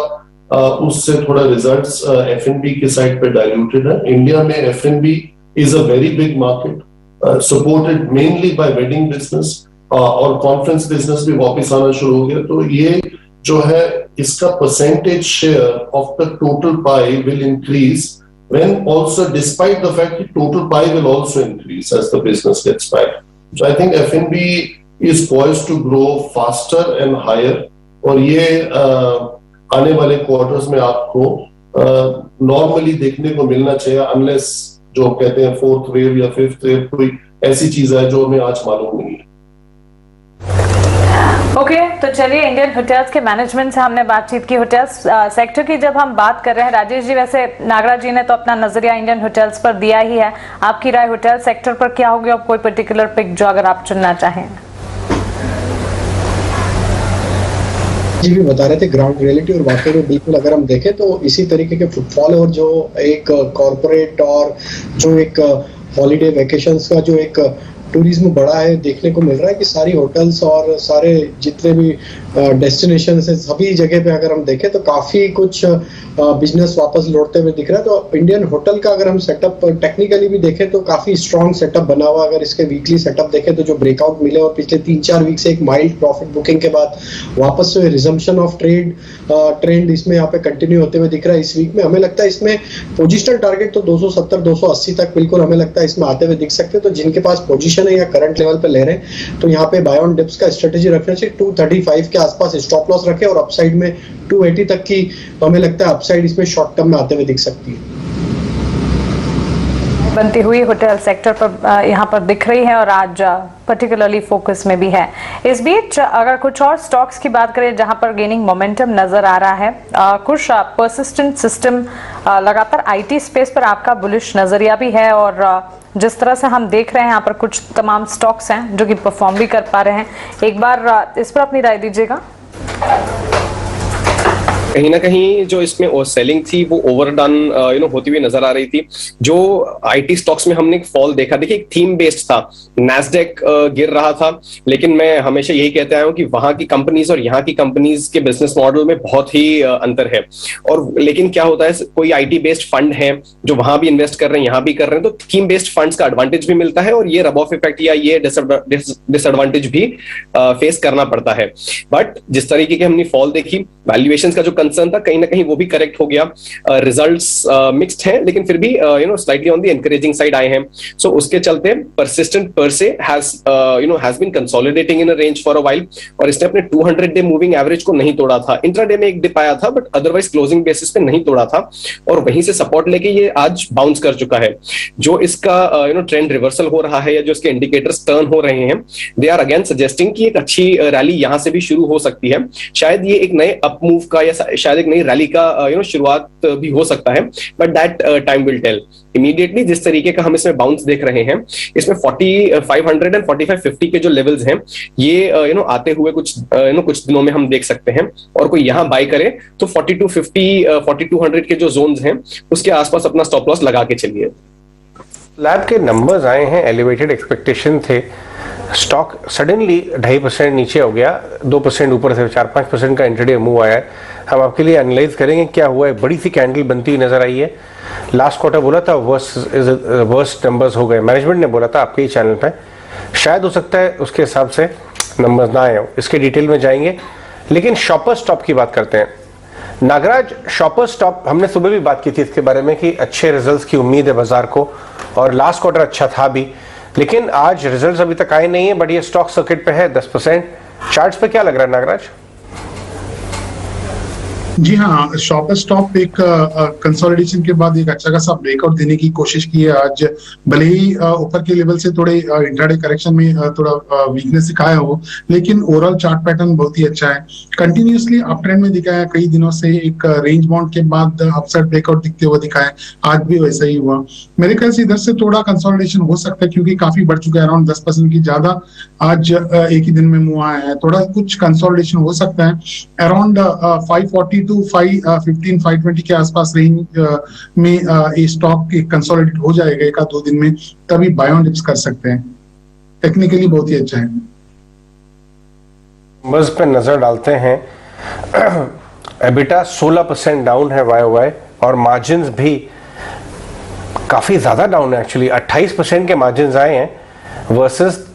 उससे थोड़ा रिजल्ट्स F&B के साइड पे डाइल्यूटेड है। इंडिया में F&B is a very big market supported mainly by wedding business, और कॉन्फ्रेंस बिजनेस भी वापस आना शुरू हो गया, तो ये जो है इसका percentage share of the total pi will increase when also despite the fact that total pie will also increase as the business gets back. So I think F&B is poised to grow faster and higher, और ये आने वाले quarters में आपको normally देखने को मिलना चाहिए, अनलेस जो कहते हैं 4th वेव या 5th वेव कोई ऐसी चीज है जो हमें आज मालूम नहीं है। ओके तो चलिए इंडियन होटल्स के मैनेजमेंट से हमने बातचीत की। होटल्स सेक्टर की जब हम बात कर रहे हैं राजेश जी, वैसे नागराज जी ने तो अपना नजरिया इंडियन होटल्स पर दिया ही है, आपकी राय होटल सेक्टर पर क्या होगी, और कोई पर्टिकुलर पिक जो अगर आप चुनना चाहें? जी भी बता रहे थे ग्राउंड रियलिटी, और वाकई में बिल्कुल अगर हम देखें तो इसी तरीके के फुटफॉल और जो एक कॉर्पोरेट और जो एक हॉलीडे वेकेशंस का जो एक टूरिज्म बढ़ा है देखने को मिल रहा है कि सारी होटल्स और सारे जितने भी डेस्टिनेशन है सभी जगह पे अगर हम देखें तो काफी कुछ बिजनेस वापस लौटते हुए दिख रहा है। तो इंडियन होटल का अगर हम सेटअप टेक्निकली भी देखें तो काफी स्ट्रॉन्ग सेटअप बना हुआ, अगर इसके वीकली सेटअप देखें तो जो ब्रेकआउट मिले और पिछले 3-4 वीक से एक माइल्ड प्रॉफिट बुकिंग के बाद वापस से रिजम्पशन ऑफ ट्रेंड इसमें यहाँ पे कंटिन्यू होते हुए दिख रहा है इस वीक में। हमें लगता है इसमें पोजिशनल टारगेट तो 270-280 तक बिल्कुल हमें लगता है इसमें आते हुए दिख सकते हैं। तो जिनके पास पोजीशन है या करंट लेवल पे ले रहे हैं तो यहाँ पे बाय ऑन डिप्स का स्ट्रेटेजी रखने से 235 के आसपास स्टॉप लॉस रखे, और अपसाइड में 280 तक की हमें लगता है अपसाइड इसमें शॉर्ट टर्म में आते हुए दिख सकती है। बनती हुई होटल सेक्टर पर यहाँ पर दिख रही है और आज पर्टिकुलरली फोकस में भी है। इस बीच अगर कुछ और स्टॉक्स की बात करें जहां पर गेनिंग मोमेंटम नजर आ रहा है, कुछ परसिस्टेंट सिस्टम लगातार आईटी स्पेस पर आपका बुलिश नजरिया भी है, और जिस तरह से हम देख रहे हैं यहाँ पर कुछ तमाम स्टॉक्स हैं जो कि परफॉर्म भी कर पा रहे हैं, एक बार इस पर अपनी राय दीजिएगा। कहीं ना कहीं जो इसमें सेलिंग थी वो ओवरडन होती हुई नजर आ रही थी। जो आईटी स्टॉक्स में हमने एक फॉल देखा, देखिए एक थीम बेस्ड था, नैस्डैक गिर रहा था, लेकिन मैं हमेशा यही कहता आया हूं कि वहां की कंपनीज और यहाँ की कंपनीज के बिजनेस मॉडल में बहुत ही अंतर है। और लेकिन क्या होता है, कोई आईटी बेस्ड फंड है जो वहां भी इन्वेस्ट कर रहे हैं यहाँ भी कर रहे हैं, तो थीम बेस्ड फंड्स का एडवांटेज भी मिलता है और ये रब ऑफ इफेक्ट या ये डिसएडवांटेज भी फेस करना पड़ता है। बट जिस तरीके की हमने फॉल देखी, वैल्यूएशंस का जो कंसर्न था कहीं ना कहीं वो भी करेक्ट हो गया। रिजल्ट्स मिक्स्ड हैं लेकिन फिर भी slightly on the encouraging side आए हैं। सो उसके चलते Persistent per se has been consolidating in a range for a while, और इसने अपने 200 डे मूविंग एवरेज को नहीं तोड़ा था। इंट्राडे में एक डिप आया था बट अदरवाइज क्लोजिंग बेसिस पे नहीं तोड़ा था, और वहीं से सपोर्ट लेके ये आज बाउंस कर चुका है। जो इसका ट्रेंड रिवर्सल हो रहा है या जो इसके इंडिकेटर्स टर्न हो रहे हैं, दे आर अगेन सजेस्टिंग कि एक अच्छी रैली यहां से भी शुरू हो सकती है। शायद ये एक नए अप मूव का या शायद एक नई रैली का शुरुआत भी हो सकता है, but that time will tell. Immediately जिस तरीके का हम इसमें बाउंस देख रहे हैं, इसमें 4500 एंड 4550 के जो लेवल्स हैं ये आते हुए कुछ दिनों में हम देख सकते हैं, और कोई यहाँ बाय करे तो 4250 4200 के जो जोन्स हैं उसके आसपास अपना स्टॉप लॉस लगा के चलिए। लैब के नंबर्स आए हैं, एलिवेटेड एक्सपेक्टेशन थे, स्टॉक सडनली 2.5% नीचे हो गया, 2% ऊपर से 4-5% का इंट्राडे मूव आया है। हम आपके लिए एनालाइज करेंगे क्या हुआ है। बड़ी सी कैंडल बनती हुई नजर आई है। लास्ट क्वार्टर बोला था वर्स्ट नंबर्स हो गए, मैनेजमेंट ने बोला था आपके ही चैनल पे, शायद हो सकता है उसके हिसाब से नंबर्स ना आए हो, इसके डिटेल में जाएंगे। लेकिन शॉपर स्टॉप की बात करते हैं। नागराज, शॉपर स्टॉप हमने सुबह भी बात की थी इसके बारे में कि अच्छे रिजल्ट्स की उम्मीद है बाजार को, और लास्ट क्वार्टर अच्छा था भी, लेकिन आज रिजल्ट्स अभी तक आए नहीं है, बट ये स्टॉक सर्किट पे है 10%। चार्ट्स पे क्या लग रहा है नागराज? जी हाँ, शॉपर स्टॉप एक कंसोलिडेशन के बाद एक अच्छा खासा ब्रेकआउट देने की कोशिश की है आज, भले ही ऊपर के लेवल से थोड़े इंट्राडे करेक्शन में थोड़ा वीकनेस दिखाया हो, लेकिन ओवरऑल चार्ट पैटर्न बहुत ही अच्छा है। कंटिन्यूसली अप ट्रेंड में दिखाया कई दिनों से, एक रेंज बाउंड के बाद अपसाइड ब्रेकआउट दिखते हुए दिखाया, आज भी वैसा ही हुआ। मेरे ख्याल से इधर से थोड़ा कंसोलिडेशन हो सकता है, क्योंकि काफी बढ़ चुका है, अराउंड 10% की ज्यादा आज एक ही दिन में मूव आया है। थोड़ा कुछ कंसोलिडेशन हो सकता है, अराउंड 540 टू 515 520 के आसपास रेंज में ये स्टॉक कंसोलिडेट हो जाएगा एक आध 2 दिन में, तभी बाय ऑन डिप्स कर सकते हैं। टेक्निकली बहुत ही अच्छा है। नंबर्स पे नजर डालते हैं। एबिटा 16% डाउन है YOY, और मार्जिन्स भी काफी ज्यादा डाउन है एक्चुअली, 28% के मार्जिन्स आए हैं वर्सेस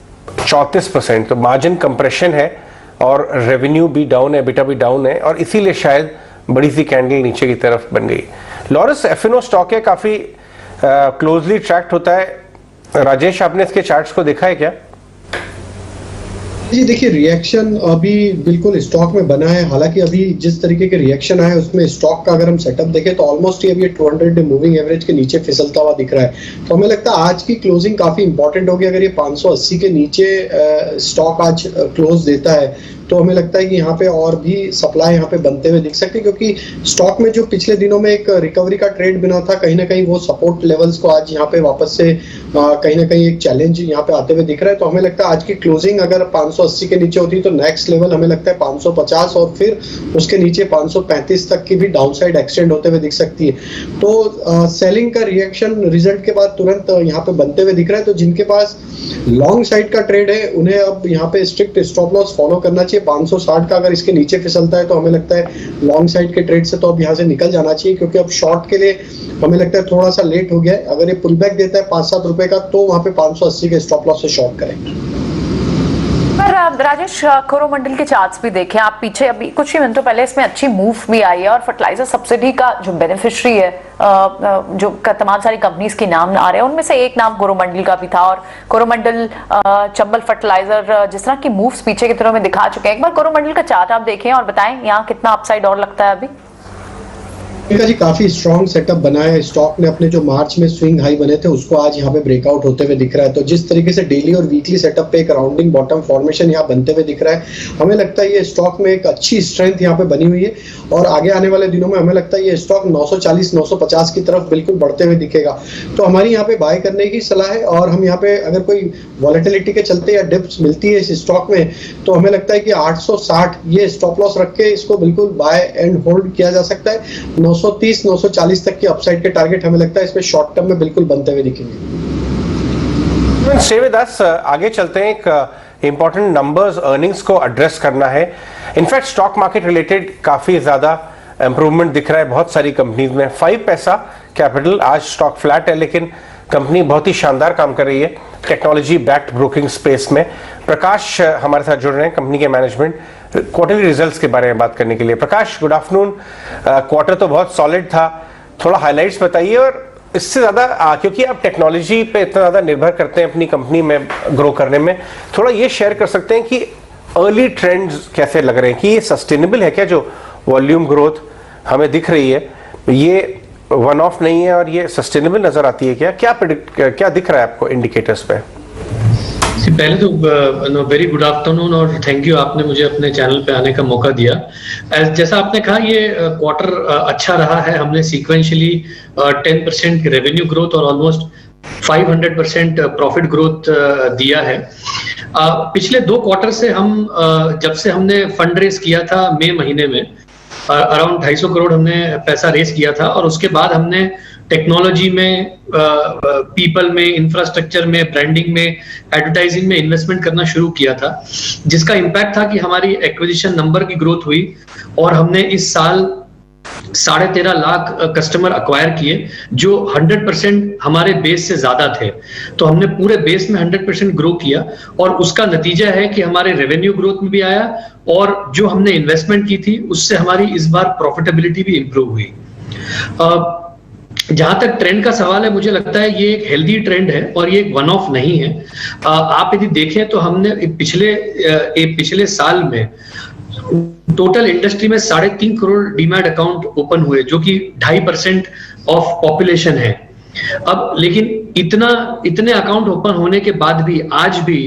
34%, तो मार्जिन कंप्रेशन है और रेवेन्यू भी डाउन है, एबिटा भी डाउन है, और इसीलिए शायद बड़ी सी कैंडल नीचे की तरफ बन गई। लॉरस F&O स्टॉक है, काफी क्लोजली ट्रैक्ड होता है। राजेश, आपने इसके चार्ट्स को देखा है क्या? जी देखिए, रिएक्शन अभी बिल्कुल स्टॉक में बना है। हालांकि अभी जिस तरीके के रिएक्शन आए उसमें स्टॉक का अगर हम सेटअप देखें तो ऑलमोस्ट ये अभी 200 डे मूविंग एवरेज के नीचे फिसलता हुआ दिख रहा है। तो हमें लगता है आज की क्लोजिंग काफी इंपॉर्टेंट होगी। अगर ये 580 के नीचे स्टॉक आज क्लोज देता है तो हमें लगता है कि यहाँ पे और भी सप्लाई यहाँ पे बनते हुए दिख सकते हैं, क्योंकि स्टॉक में जो पिछले दिनों में एक रिकवरी का ट्रेड बना था, कहीं ना कहीं वो सपोर्ट लेवल्स को आज यहाँ पे वापस से कहीं ना कहीं एक चैलेंज यहाँ पे आते हुए दिख रहा है। तो हमें लगता है आज की क्लोजिंग अगर 580 के नीचे होती तो नेक्स्ट लेवल हमें लगता है 550, और फिर उसके नीचे 535 तक की भी डाउनसाइड एक्सटेंड होते हुए दिख सकती है। तो सेलिंग का रिएक्शन रिजल्ट के बाद तुरंत यहाँ पे बनते हुए दिख रहा है। तो जिनके पास लॉन्ग साइड का ट्रेड है उन्हें अब यहाँ पे स्ट्रिक्ट स्टॉप लॉस फॉलो करना चाहिए। 560 का अगर इसके नीचे फिसलता है तो हमें लगता है लॉन्ग साइड के ट्रेड से तो अब यहाँ से निकल जाना चाहिए, क्योंकि अब शॉर्ट के लिए हमें लगता है थोड़ा सा लेट हो गया है। अगर ये पुल बैक देता है 5-7 रुपए का तो वहां पे 580 के स्टॉप लॉस से शॉर्ट करेंगे। पर राजेश, कोरोमंडल के चार्ट्स भी देखें आप, पीछे अभी कुछ ही मिनटों पहले इसमें अच्छी मूव भी आई है, और फर्टिलाइजर सब्सिडी का जो बेनिफिशियरी है, जो तमाम सारी कंपनीज के नाम आ रहे हैं, उनमें से एक नाम कोरोमंडल का भी था, और कोरोमंडल चंबल फर्टिलाइजर जिस तरह की मूव्स पीछे की तरफ में दिखा चुके हैं। एक बार कोरोमंडल का चार्ट आप देखें और बताएं यहाँ कितना अपसाइड और लगता है अभी। जी काफी स्ट्रॉन्ग सेटअप बना है। स्टॉक ने अपने जो मार्च में स्विंग हाई बने थे उसको आज यहाँ पे ब्रेकआउट होते हुए दिख रहा है। तो जिस तरीके से डेली और वीकली सेटअप पे एक राउंडिंग बॉटम फॉर्मेशन यहाँ बनते हुए दिख रहा है, हमें लगता है ये स्टॉक में एक अच्छी स्ट्रेंथ यहाँ पे बनी हुई है, और आगे आने वाले दिनों में हमें लगता है ये स्टॉक 940-950 की तरफ बिल्कुल बढ़ते हुए दिखेगा। तो हमारी यहाँ पे बाय करने की सलाह है, और हम यहाँ पे अगर कोई वॉलेटिलिटी के चलते या डिप्स मिलती है इस स्टॉक में तो हमें लगता है कि 860 ये स्टॉप लॉस रख के इसको बिल्कुल बाय एंड होल्ड किया जा सकता है। 930-940 तक की अपसाइड के टारगेट हमें लगता है इसमें शॉर्ट टर्म में बिल्कुल बनते हुए दिखेंगे। स्टे विद अस, आगे चलते हैं। एक इंपॉर्टेंट नंबर्स अर्निंग्स को एड्रेस करना है। इनफैक्ट स्टॉक मार्केट रिलेटेड काफी ज्यादा इंप्रूवमेंट दिख रहा है बहुत सारी कंपनीज में। 5 पैसा कैपिटल आज स्टॉक फ्लैट है, लेकिन कंपनी बहुत ही शानदार काम कर रही है टेक्नोलॉजी बैक्ड ब्रोकिंग स्पेस में। प्रकाश हमारे साथ जुड़ रहे हैं, कंपनी के मैनेजमेंट, क्वार्टरली रिजल्ट्स के बारे में बात करने के लिए। प्रकाश, गुड आफ्टरनून। क्वार्टर तो बहुत सॉलिड था, थोड़ा हाइलाइट्स बताइए, और इससे ज्यादा क्योंकि आप टेक्नोलॉजी पे इतना ज्यादा निर्भर करते हैं अपनी कंपनी में ग्रो करने में, थोड़ा ये शेयर कर सकते हैं कि अर्ली ट्रेंड्स कैसे लग रहे हैं, कि ये सस्टेनेबल है क्या? जो वॉल्यूम ग्रोथ हमें दिख रही है ये वन ऑफ नहीं है और ये सस्टेनेबल नजर आती है क्या? क्या दिख रहा है आपको इंडिकेटर्स पे? पहले तो वेरी गुड आफ्टरनून और थैंक यू, आपने मुझे अपने चैनल पे आने का मौका दिया। जैसा आपने कहा, ये क्वार्टर अच्छा रहा है। हमने सीक्वेंशियली 10% रेवेन्यू ग्रोथ और ऑलमोस्ट 500% प्रॉफिट ग्रोथ दिया है। पिछले 2 क्वार्टर से हम जब से हमने फंड रेस किया था मई महीने में, अराउंड 250 करोड़ हमने पैसा रेस किया था, और उसके बाद हमने टेक्नोलॉजी में, पीपल में, इंफ्रास्ट्रक्चर में, ब्रांडिंग में, एडवर्टाइजिंग में इन्वेस्टमेंट करना शुरू किया था, जिसका इम्पैक्ट था कि हमारी एक्विजिशन नंबर की ग्रोथ हुई और हमने इस साल 13.5 लाख कस्टमर अक्वायर किए, जो 100% हमारे बेस से ज्यादा थे। तो हमने पूरे बेस में 100% ग्रो किया और उसका नतीजा है कि हमारे रेवेन्यू ग्रोथ में भी आया और जो हमने इन्वेस्टमेंट की थी उससे हमारी इस बार प्रॉफिटेबिलिटी भी इंप्रूव हुई। जहां तक ट्रेंड का सवाल है, मुझे लगता है ये एक हेल्दी ट्रेंड है और ये एक वन ऑफ नहीं है। आप यदि देखें तो हमने पिछले साल में टोटल इंडस्ट्री में 3.5 करोड़ डीमैट अकाउंट ओपन हुए, जो कि 2.5% ऑफ पॉपुलेशन है। अब लेकिन इतने अकाउंट ओपन होने के बाद भी आज भी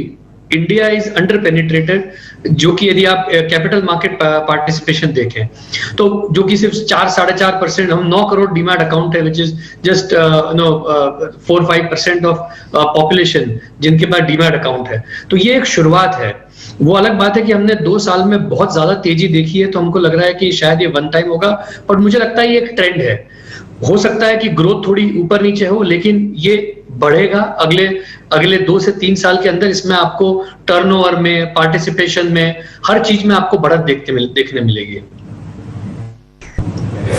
इंडिया इज अंडर पेनिट्रेटेड, जो कि यदि आप कैपिटल मार्केट पार्टिसिपेशन देखें तो जो कि सिर्फ 4-4.5%, हम 9 करोड़ डीमैट अकाउंट है, which is just 4-5% of population जिनके पास डीमैट अकाउंट है। तो ये एक शुरुआत है। वो अलग बात है कि हमने 2 साल में बहुत ज्यादा तेजी देखी है, तो हमको लग रहा है कि शायद ये वन टाइम होगा, पर मुझे लगता है ये एक ट्रेंड है। हो सकता है कि ग्रोथ थोड़ी ऊपर नीचे हो, लेकिन ये बढ़ेगा अगले 2 से 3 साल के अंदर। इसमें आपको टर्नओवर में, पार्टिसिपेशन में, हर चीज में आपको बढ़त देखने मिलेगी।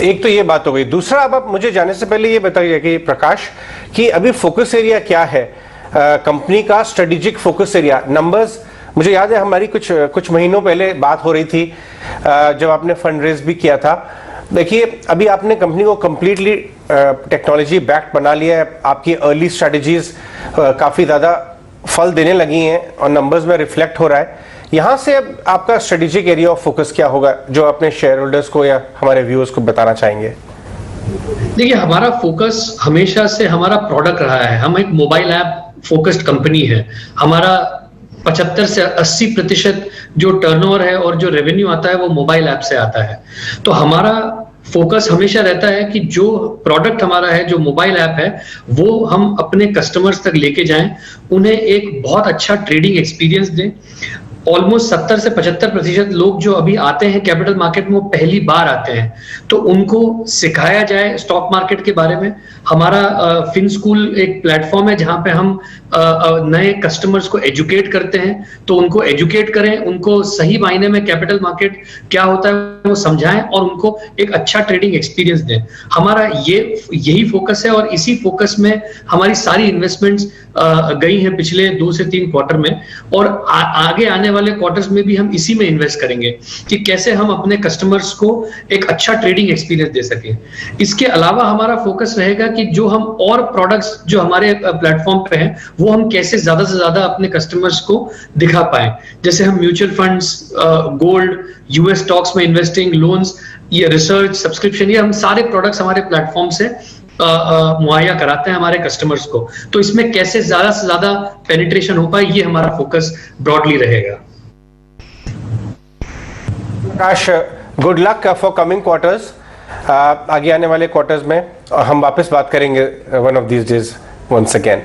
एक तो ये बात हो गई। दूसरा, अब आप मुझे जाने से पहले ये बताइए कि प्रकाश, कि अभी फोकस एरिया क्या है कंपनी का, स्ट्रेटेजिक फोकस एरिया। नंबर्स मुझे याद है हमारी कुछ महीनों पहले बात हो रही थी जब आपने फंड रेज भी किया था। देखिए, अभी आपने कंपनी को कंप्लीटली टेक्नोलॉजी बैक्ड बना लिया है। आपकी अर्ली स्ट्रेटजीज काफी ज्यादा फल देने लगी हैं और नंबर्स में रिफ्लेक्ट हो रहा है। यहां से अब आपका स्ट्रेटेजिक एरिया ऑफ फोकस क्या होगा, जो अपने शेयर होल्डर्स को या हमारे व्यूअर्स को बताना चाहेंगे? देखिए, हमारा फोकस हमेशा से हमारा प्रोडक्ट रहा है। हम एक मोबाइल ऐप फोकस्ड कंपनी है। हमारा 75 से 80% जो टर्नओवर है और जो रेवेन्यू आता है वो मोबाइल ऐप से आता है। तो हमारा फोकस हमेशा रहता है कि जो प्रोडक्ट हमारा है, जो मोबाइल ऐप है, वो हम अपने कस्टमर्स तक लेके जाएं, उन्हें एक बहुत अच्छा ट्रेडिंग एक्सपीरियंस दें। ऑलमोस्ट 70 से 75% लोग जो अभी आते हैं कैपिटल मार्केट में, वो पहली बार आते हैं, तो उनको सिखाया जाए स्टॉक मार्केट के बारे में। हमारा फिन स्कूल एक प्लेटफॉर्म है जहां पे हम नए कस्टमर्स को एजुकेट करते हैं, तो उनको एजुकेट करें, उनको सही मायने में कैपिटल मार्केट क्या होता है वो समझाएं और उनको एक अच्छा ट्रेडिंग एक्सपीरियंस दें। हमारा यही फोकस है और इसी फोकस में हमारी सारी इन्वेस्टमेंट्स गई हैं पिछले 2 से 3 क्वार्टर में, और आगे आने वाले क्वार्टर्स में भी हम इसी में इन्वेस्ट करेंगे कि कैसे हम अपने कस्टमर्स को एक अच्छा ट्रेडिंग एक्सपीरियंस दे सकें। इसके अलावा हमारा फोकस रहेगा कि जो हम और प्रोडक्ट्स जो हमारे प्लेटफॉर्म पे हैं, वो हम कैसे ज्यादा से ज्यादा अपने कस्टमर्स को दिखा पाए। जैसे हम mutual funds, gold, US stocks में इन्वेस्टिंग, लोन्स, ये रिसर्च, सब्सक्रिप्शन, ये हम सारे प्रोडक्ट्स हमारे प्लेटफॉर्म से मुहैया कराते हैं हमारे कस्टमर्स को। तो इसमें कैसे ज्यादा से ज्यादा पेनिट्रेशन हो पाए, ये हमारा फोकस ब्रॉडली रहेगा। Prakash, good luck for coming quarters. आगे आने वाले क्वार्टर्स में हम वापस बात करेंगे one of these days once again.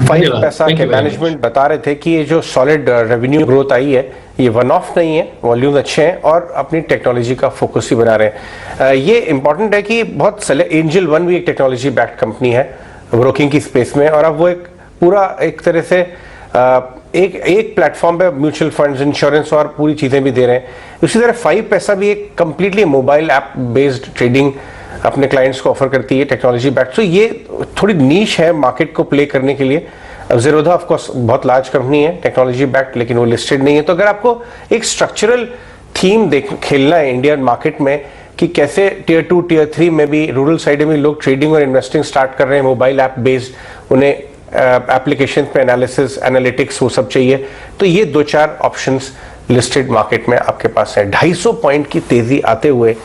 5 पैसा के मैनेजमेंट बता रहे थे कि ये जो सॉलिड रेवेन्यू ग्रोथ आई है, ये वन ऑफ नहीं है, वॉल्यूम अच्छे हैं और अपनी टेक्नोलॉजी का फोकस भी बना रहे हैं। ये इंपॉर्टेंट है कि बहुत एंजल वन भी एक टेक्नोलॉजी बैक्ड कंपनी है ब्रोकिंग की स्पेस में, और अब वो एक पूरा एक तरह से एक प्लेटफॉर्म पे म्यूचुअल फंड्स, इंश्योरेंस और पूरी चीजें भी दे रहे हैं। उसी तरह 5 पैसा भी एक completely mobile app based trading अपने क्लाइंट्स को ऑफर करती है, टेक्नोलॉजी बैक्ड। तो ये थोड़ी नीश है मार्केट को प्ले करने के लिए। अब ज़ीरोधा ऑफ कोर्स बहुत लार्ज कंपनी है, टेक्नोलॉजी बैक्ड, लेकिन वो लिस्टेड नहीं है। तो अगर आपको एक स्ट्रक्चरल थीम खेलना है इंडियन मार्केट में कि कैसे टियर 2, टियर 3 में भी, रूरल साइड में लोग ट्रेडिंग और इन्वेस्टिंग स्टार्ट कर रहे हैं मोबाइल ऐप बेस्ड, उन्हें एप्लीकेशन पे एनालिसिस, एनालिटिक्स वो सब चाहिए, तो ये 2-4 ऑप्शंस लिस्टेड मार्केट में आपके पास है। 250 पॉइंट की तेजी आते हुए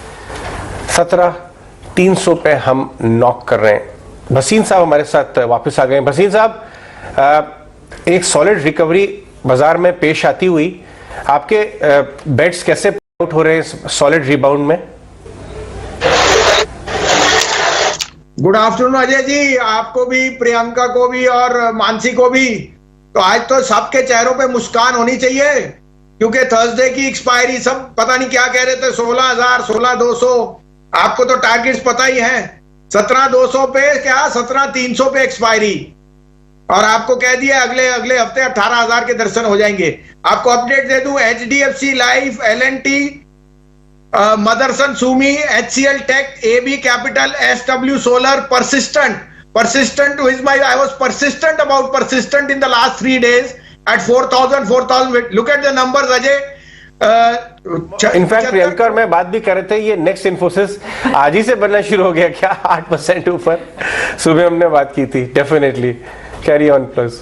17,300 पे हम नॉक कर रहे हैं। भसीन साहब हमारे साथ वापस आ गए। भसीन साहब, एक सॉलिड रिकवरी बाजार में पेश आती हुई, आपके बेट्स कैसे आउट हो रहे हैं सॉलिड रिबाउंड में? गुड आफ्टरनून अजय जी, आपको भी, प्रियंका को भी और मानसी को भी। तो आज तो सबके चेहरों पे मुस्कान होनी चाहिए, क्योंकि थर्सडे की एक्सपायरी, सब पता नहीं क्या कह रहे थे, 16,000, 16,200। आपको तो टारगेट्स पता ही है, 17,200 पे क्या 17,300 पे एक्सपायरी, और आपको कह दिया अगले हफ्ते 18,000 के दर्शन हो जाएंगे। आपको अपडेट दे दूं, HDFC life, L&T, Motherson Sumi, HCL Tech, AB Capital, SW Solar, Persistent is I was persistent about Persistent in the last 3 days at 4,000. Look at the numbers, Ajay. In fact Priyanka और मैं बात भी कर रहे थे, ये नेक्स्ट इन्फोसिस आज ही से बनना शुरू हो गया क्या? 8% ऊपर सुबह हमने बात की थी। Definitely carry on plus.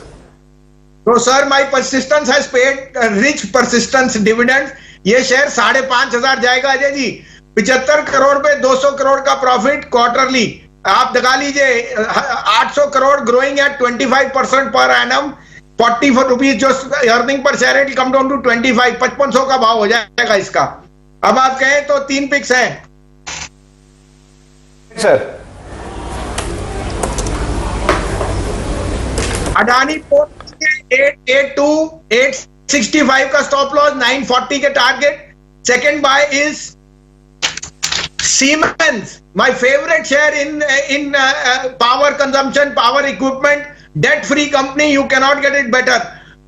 तो sir, my persistence has paid rich persistence dividend. ये शेयर 5,500 जाएगा अजय जी। 75 करोड़ पे 200 करोड़ का प्रॉफिट क्वार्टरली आप लगा लीजिए। 800 crore growing at 25% per annum, 44 rupees जो earning per share, it come down to 25, 5500 का भाव हो जाएगा इसका। अब आप कहें तो 3 पिक्स हैं सर। अडानी पोर्ट 882, 865 का स्टॉप लॉस, 940 के target. Second by is Siemens, my favorite share in power consumption, power equipment, debt-free company. You cannot get it better.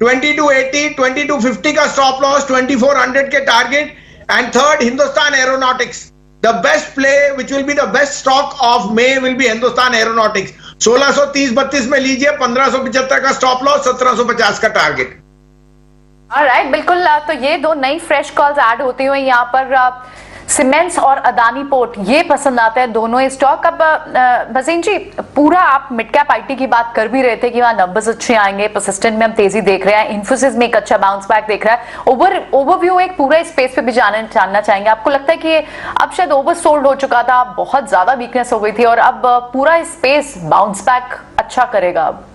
2280, 2250 का stop loss, 2400 के target. And third, Hindustan Aeronautics. The best play, which will be the best stock of May, will be Hindustan Aeronautics. 1630-32 में लीजिए, 1575 का stop loss, 1750 का target. Alright, बिल्कुल। तो ये दो नई फ्रेश कॉल्स ऐड होती हुई यहाँ पर सीमेंट्स और अदानी पोर्ट, ये पसंद आता है दोनों स्टॉक। अब भसीन जी, पूरा आप मिड कैप आईटी की बात कर भी रहे थे कि वहां नंबर्स अच्छे आएंगे, परसिस्टेंट में हम तेजी देख रहे हैं, इन्फोसिस में एक अच्छा बाउंस बैक देख रहा है। ओवरव्यू एक पूरा स्पेस पे भी जानना चाहेंगे। आपको लगता है कि अब शायद ओवर सोल्ड हो चुका था, बहुत ज्यादा वीकनेस हो गई थी, और अब पूरा स्पेस बाउंस बैक अच्छा करेगा? अब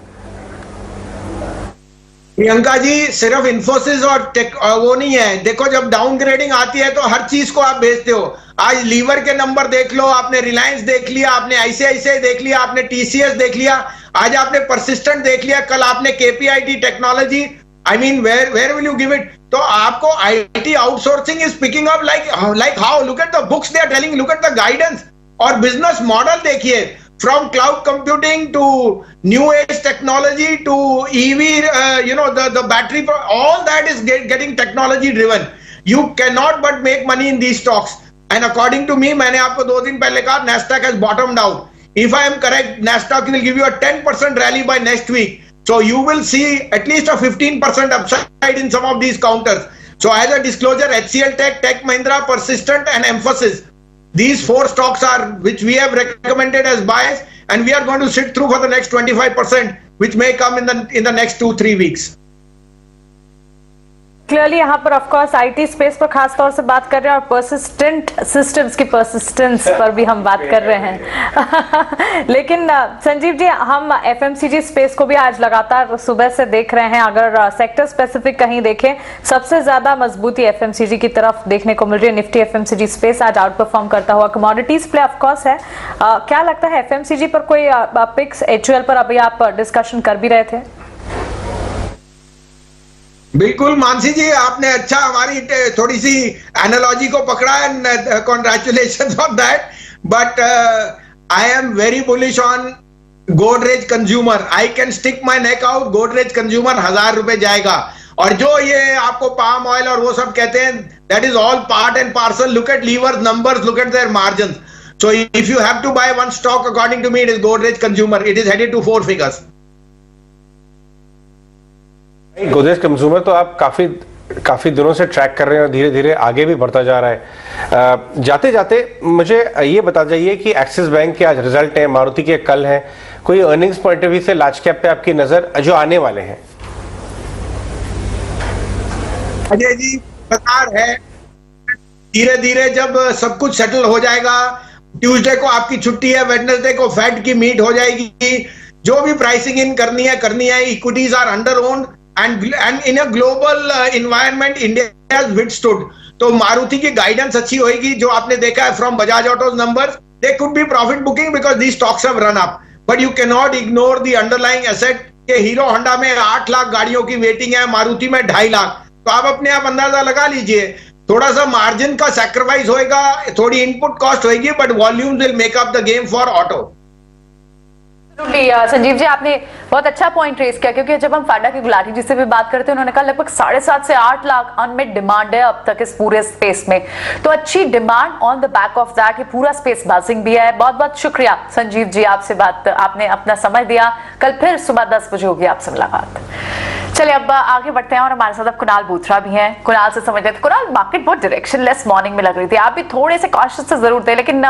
प्रियंका जी, सिर्फ इन्फोसिस और टेक वो नहीं है। देखो, जब डाउनग्रेडिंग आती है तो हर चीज को आप बेचते हो। आज लीवर के नंबर देख लो, आपने रिलायंस देख लिया, आपने ICICI देख लिया, आपने TCS देख लिया, आज आपने परसिस्टेंट देख लिया, कल आपने KPIT technology. I mean where will you give it? तो आपको IT outsourcing is picking up like how? Look at the books they are telling, look at the guidance और बिजनेस मॉडल देखिए। From cloud computing to new age technology to EV, the battery, all that is getting technology driven. You cannot but make money in these stocks. And according to me, मैंने आपको 2 दिन पहले कहा, Nasdaq has bottomed out. If I am correct, Nasdaq will give you a 10% rally by next week. So you will see at least a 15% upside in some of these counters. So as a disclosure, HCL Tech, Tech Mahindra, Persistent and Emphasis. These 4 stocks are which we have recommended as buys, and we are going to sit through for the next 25%, which may come in the next 2-3 weeks. Clearly यहाँ पर of course IT space पर खास तौर से बात कर रहे हैं, और परसिस्टेंट सिस्टम्स की परसिस्टेंस पर भी हम बात कर रहे हैं। लेकिन संजीव जी, हम एफएमसीजी स्पेस को भी आज लगातार सुबह से देख रहे हैं। अगर सेक्टर स्पेसिफिक कहीं देखें, सबसे ज्यादा मजबूती एफएमसीजी की तरफ देखने को मिल रही है। निफ्टी एफएमसीजी स्पेस आज आउट परफॉर्म करता हुआ। कमोडिटीज प्ले ऑफ कोर्स है। क्या लगता है एफएमसीजी पर कोई पिक्स? HUL पर अभी आप डिस्कशन कर भी रहे थे। बिल्कुल मानसी जी, आपने अच्छा हमारी थोड़ी सी एनालॉजी को पकड़ा, and congratulations for that. But I am very bullish on Godrej consumer. I can stick my neck out. Godrej consumer 1000 रुपए जाएगा। और जो ये आपको पाम ऑयल और वो सब कहते हैं, that is all part and parcel. Look at Lever's numbers, look at their margins. So if you have to buy one stock, according to me, it is Godrej consumer. It is headed to 4 figures. Godrej consumer तो आप काफी दिनों से track कर रहे हैं और धीरे धीरे आगे भी बढ़ता जा रहा है। जाते जाते मुझे ये बता जाइए कि एक्सिस बैंक के आज रिजल्ट है, मारुति के कल है, कोई अर्निंग्स पॉइंट ऑफ व्यू से लार्ज कैप पे आपकी नजर जो आने वाले हैं? अजय जी, बाजार है, धीरे धीरे जब सब कुछ सेटल हो जाएगा, ट्यूसडे को आपकी छुट्टी है, वेडनेसडे को फेड की मीट हो जाएगी, जो भी प्राइसिंग इन करनी है, equities are under owned and in a global environment India has withstood. तो मारुति की गाइडेंस अच्छी होगी, जो आपने देखा है from Bajaj autos numbers, they could be profit booking because these stocks have run up, but you can not ignore the underlying asset के hero Honda में 8 लाख गाड़ियों की वेटिंग है, मारुति में 2.5 लाख। तो आप अपने आप अंदाजा लगा लीजिए, थोड़ा सा मार्जिन का सैक्रिफाइस होएगा, थोड़ी इनपुट कॉस्ट होएगी, but volumes will make up the game for auto. Sanjeev ji, आपने बहुत अच्छा पॉइंट रेज किया, क्योंकि जब हम फाडा की गुलाटी जी से भी बात करते हैं, उन्होंने कहा लगभग 7.5 से 8 लाख अनमेट डिमांड है अब तक इस पूरे स्पेस में। तो अच्छी demand on the back of that, ये पूरा स्पेस बजिंग भी है। बहुत बहुत शुक्रिया संजीव जी, आपसे बात, आपने अपना समय दिया। कल फिर सुबह 10 बजे होगी आपसे मुलाकात। चलिए अब आगे बढ़ते हैं और हमारे साथ अब कुणाल बूथरा भी हैं। कुणाल से समझ लेते। कुणाल, मार्केट बहुत डायरेक्शनलेस मॉर्निंग में लग रही थी, आप भी थोड़े से कॉशियस से जरूर थे, लेकिन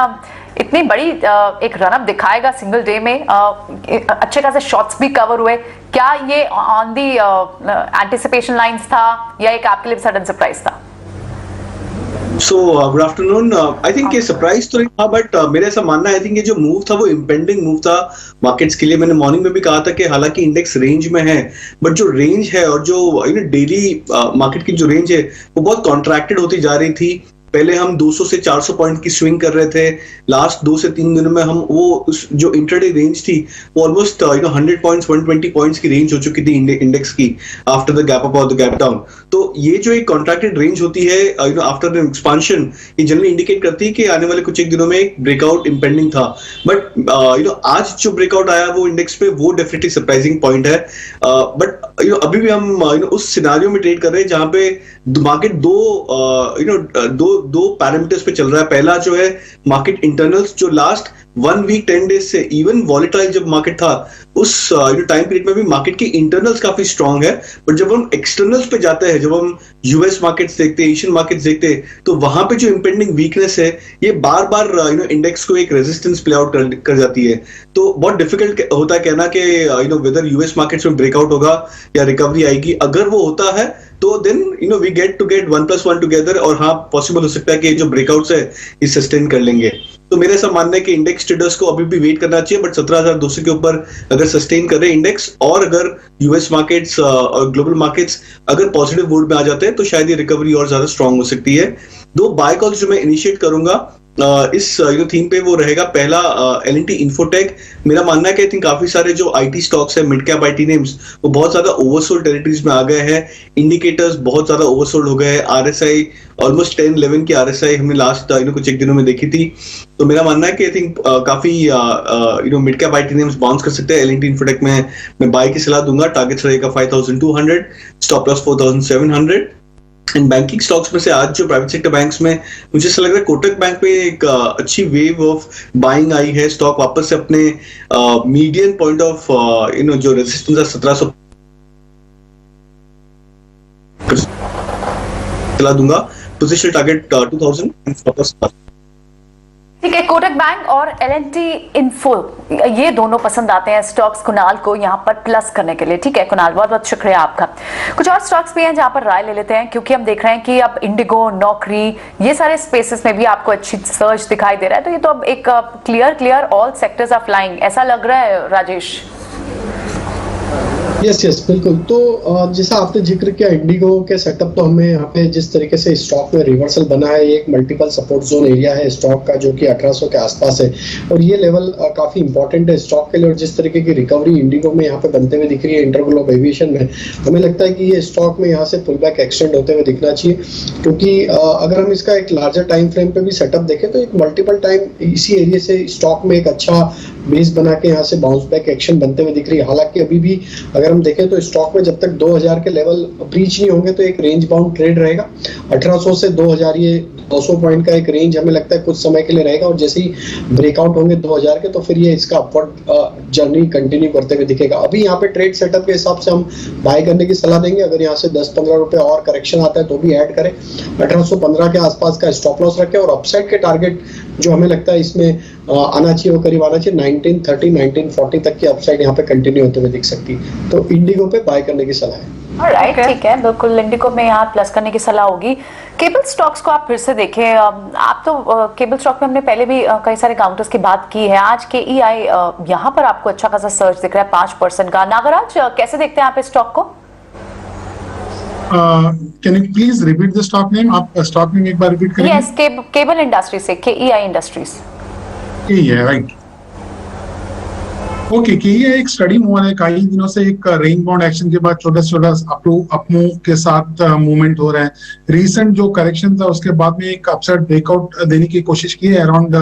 इतनी बड़ी एक रनअप दिखाएगा सिंगल डे में, अच्छे खासे शॉट्स भी कवर हुए। क्या ये ऑन दी एंटिसिपेशन लाइंस था या एक आपके लिए सडन सरप्राइज था? So good afternoon. I think ये सरप्राइज तो नहीं था, बट मेरा ऐसा मानना है, आई थिंक ये जो मूव था वो इम्पेंडिंग मूव था मार्केट्स के लिए। मैंने मॉर्निंग में भी कहा था कि हालांकि इंडेक्स रेंज में है, बट जो रेंज है और जो डेली मार्केट की जो रेंज है वो बहुत कॉन्ट्रैक्टेड होती जा रही थी। पहले हम 200 से 400 पॉइंट की स्विंग कर रहे थे, लास्ट 2 से 3 दिनों में हम वो उस जो इंटरडे रेंज थी वो ऑलमोस्ट 100 पॉइंट्स 120 पॉइंट्स की रेंज हो चुकी थी इंडेक्स की आफ्टर द गैप अप और द गैप डाउन। तो ये जो एक कॉन्ट्रैक्टेड रेंज होती है आफ्टर द एक्सपांशन, ये जनरली इंडिकेट करती है कि आने वाले कुछ एक दिनों में एक ब्रेकआउट इंपेंडिंग था। बट आज जो ब्रेकआउट आया वो इंडेक्स पे, वो डेफिनेटली सरप्राइजिंग पॉइंट है। बट अभी भी हम उस सिनारियो में ट्रेड कर रहे हैं जहां पे मार्केट दो पैरामीटर्स पे चल रहा है। पहला जो है मार्केट इंटरनल्स, जो लास्ट 1 वीक 10 डेज से इवन वॉलेटाइल जब मार्केट था उस टाइम पीरियड में भी मार्केट की इंटरनल्स काफी स्ट्रांग है। बट जब हम एक्सटर्नल्स पे जाते हैं, जब हम यूएस मार्केट्स देखते हैं, एशियन मार्केट्स देखते हैं, तो वहां पे जो इंपेंडिंग वीकनेस है ये बार बार इंडेक्स को एक रेजिस्टेंस प्ले आउट कर जाती है। तो बहुत डिफिकल्ट होता है कहना कि वेदर यूएस मार्केट्स में ब्रेकआउट होगा या रिकवरी आएगी। अगर वो होता है तो देन वी गेट 1+1 टुगेदर, और हाँ पॉसिबल हो सकता है कि जो ब्रेकआउट्स है ये सस्टेन कर लेंगे। तो मेरा ऐसा मानना है कि इंडेक्स ट्रेडर्स को अभी भी वेट करना चाहिए, बट 17,200 के ऊपर अगर सस्टेन करे इंडेक्स, और अगर यूएस मार्केट्स और ग्लोबल मार्केट्स अगर पॉजिटिव मोड में आ जाते हैं तो शायद ये रिकवरी और ज्यादा स्ट्रांग हो सकती है। 2 बाय कॉल्स जो मैं इनिशिएट करूंगा इस थीम पे, वो रहेगा पहला L&T इन्फोटेक। मेरा मानना है कि आई थिंक काफी सारे जो आईटी स्टॉक्स है, मिड कैप आईटी नेम्स, वो बहुत ज्यादा ओवरसोल्ड टेरिटरीज में आ गए हैं। इंडिकेटर्स बहुत ज्यादा ओवरसोल्ड हो गए हैं। आरएसआई ऑलमोस्ट 10-11 की आरएसआई हमने लास्ट कुछ एक दिनों में देखी थी। तो मेरा मानना है कि आई थिंक काफी mid cap IT names bounce कर सकते हैं। L&T इन्फोटेक में मैं बाय की सलाह दूंगा। टारगेट रहेगा 5,200, stop loss 4,700। In banking stocks में से आज जो प्राइवेट सेक्टर बैंक्स में मुझे ऐसा लग रहा है कोटक बैंक पे एक अच्छी वेव ऑफ बाइंग आई है। स्टॉक वापस से अपने मीडियन पॉइंट ऑफ जो रेजिस्टेंस है 1700 चला दूंगा। Position target 2000। ठीक है, कोटक बैंक और L&T इन्फो, ये दोनों पसंद आते हैं स्टॉक्स कुणाल को यहाँ पर प्लस करने के लिए। ठीक है कुणाल, बहुत बहुत शुक्रिया आपका। कुछ और स्टॉक्स भी हैं जहाँ पर राय ले लेते हैं, क्योंकि हम देख रहे हैं कि अब इंडिगो, नौकरी, ये सारे स्पेसेस में भी आपको अच्छी सर्च दिखाई दे रहा है। तो ये तो अब एक clear all sectors are flying ऐसा लग रहा है राजेश। यस बिल्कुल। तो जैसा आपने जिक्र किया इंडिगो के सेटअप, तो हमें यहाँ पे जिस तरीके से स्टॉक में रिवर्सल बना है, एक मल्टीपल सपोर्ट जोन एरिया है स्टॉक का जो कि 1800 के आसपास है, और ये लेवल काफी इंपॉर्टेंट है स्टॉक के लिए। और जिस तरीके की रिकवरी इंडिगो में यहाँ पे बनते हुए दिख रही है इंटरग्लोब एविएशन में, हमें लगता है कि ये स्टॉक में यहाँ से पुल बैक एक्सटेंड होते हुए दिखना चाहिए। क्योंकि अगर हम इसका एक लार्जर टाइम फ्रेम पे भी सेटअप देखें तो एक मल्टीपल टाइम इसी एरिया से स्टॉक में एक अच्छा बेस बना के यहाँ से बाउंस बैक एक्शन बनते हुए दिख रही है। हालांकि अभी भी अगर हम देखें तो स्टॉक में जब तक 2000 के लेवल ब्रीच नहीं होंगे तो एक रेंज बाउंड ट्रेड रहेगा। 1800 से 2000 ये 200 पॉइंट का एक रेंज हमें लगता है कुछ समय के लिए रहेगा, और जैसे ही ब्रेकआउट होंगे 2000 के तो फिर ये इसका अपवर्ड जर्नी कंटिन्यू करते हुए दिखेगा। अभी यहाँ पे ट्रेड सेटअप के हिसाब से हम बाय करने की सलाह देंगे। अगर यहाँ से 10-15 रुपए और करेक्शन आता है तो भी ऐड करें। 1815 के आसपास का स्टॉप लॉस रखें, और अपसाइड के टारगेट जो हमें लगता है इसमें आना चाहिए वो करीब आना चाहिए 1930 1940 तक की अपसाइड यहाँ पे कंटिन्यू होते हुए दिख सकती है। तो इंडिगो पे बाय करने की सलाह है। ऑलराइट, ठीक है, बिल्कुल इंडिगो में यहाँ प्लस करने की सलाह होगी। केबल स्टॉक्स को आप फिर से देखें, आप तो केबल स्टॉक में हमने पहले भी कई सारे काउंटर्स की बात की है। आज के EI यहाँ पर आपको अच्छा खासा सर्च दिख रहा है 5% का। नागराज, कैसे देखते हैं आप इस स्टॉक को? Can you please repeat the stock name? आप स्टॉक नेम एक बार रिपीट करेंगे? यस, केबल इंडस्ट्री से, KEI इंडस्ट्रीज। Right, okay. कि ये एक स्टडी मूव है, कई दिनों से एक रेंज बाउंड एक्शन के बाद छोटा छोटा अपमूव के साथ मूवमेंट हो रहा है। रीसेंट जो करेक्शन था उसके बाद में एक अपसाइड ब्रेकआउट देने की कोशिश की है अराउंड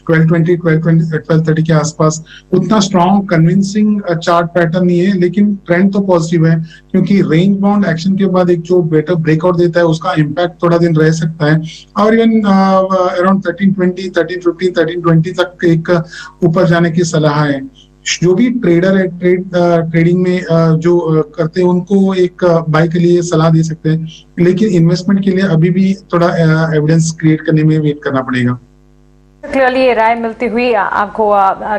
1230 के आसपास। उतना स्ट्रॉन्ग कन्विंसिंग चार्ट पैटर्न नहीं है, लेकिन ट्रेंड तो पॉजिटिव है, क्योंकि रेंज बाउंड एक्शन के बाद एक जो बेटर ब्रेकआउट देता है उसका इम्पैक्ट थोड़ा दिन रह सकता है। और इवन अराउंड 1320, 1315, 1320 तक एक ऊपर जाने की सलाह है। जो भी ट्रेडर है ट्रेडिंग में जो करते हैं उनको एक बाय के लिए सलाह दे सकते हैं, लेकिन इन्वेस्टमेंट के लिए अभी भी थोड़ा एविडेंस क्रिएट करने में वेट करना पड़ेगा। क्लियरली ये राय मिलती हुई आपको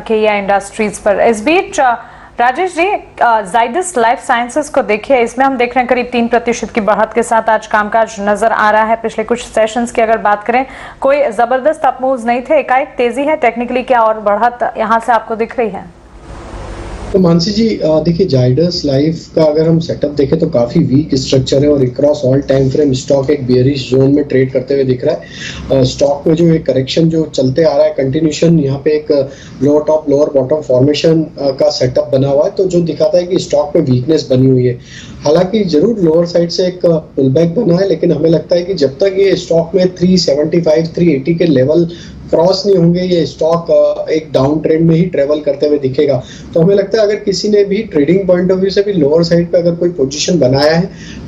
KEI इंडस्ट्रीज पर। इस बीच राजेश जी, जाइडस लाइफ साइंसेस को देखिए, इसमें हम देख रहे हैं करीब 3% की बढ़त के साथ आज कामकाज नजर आ रहा है। पिछले कुछ सेशंस की अगर बात करें, कोई जबरदस्त अपमूव्स नहीं थे, एकाएक तेजी है। टेक्निकली क्या और बढ़त यहां से आपको दिख रही है? तो मानसी जी देखिए, जाइडस लाइफ का अगर हम सेटअप देखें तो काफी वीक स्ट्रक्चर है और across all time frame stock एक बेयरिश जोन में ट्रेड करते हुए दिख रहा है। स्टॉक में जो एक करेक्शन जो चलते आ रहा है कंटिन्यूशन, यहाँ पे एक lower top lower bottom formation का सेटअप बना हुआ है, तो जो दिखाता है कि स्टॉक में वीकनेस बनी हुई है। हालांकि जरूर लोअर साइड से एक पुल बैक बना है, लेकिन हमें लगता है कि जब तक ये स्टॉक में 375 380 के लेवल क्रॉस नहीं होंगे, ये स्टॉक एक डाउन ट्रेंड में ही ट्रेवल करते हुए दिखेगा। तो हमें लगता है अगर किसी ने भी ट्रेडिंग पॉइंट ऑफ व्यू से भी लोअर साइड पे अगर कोई पोजीशन बनाया है,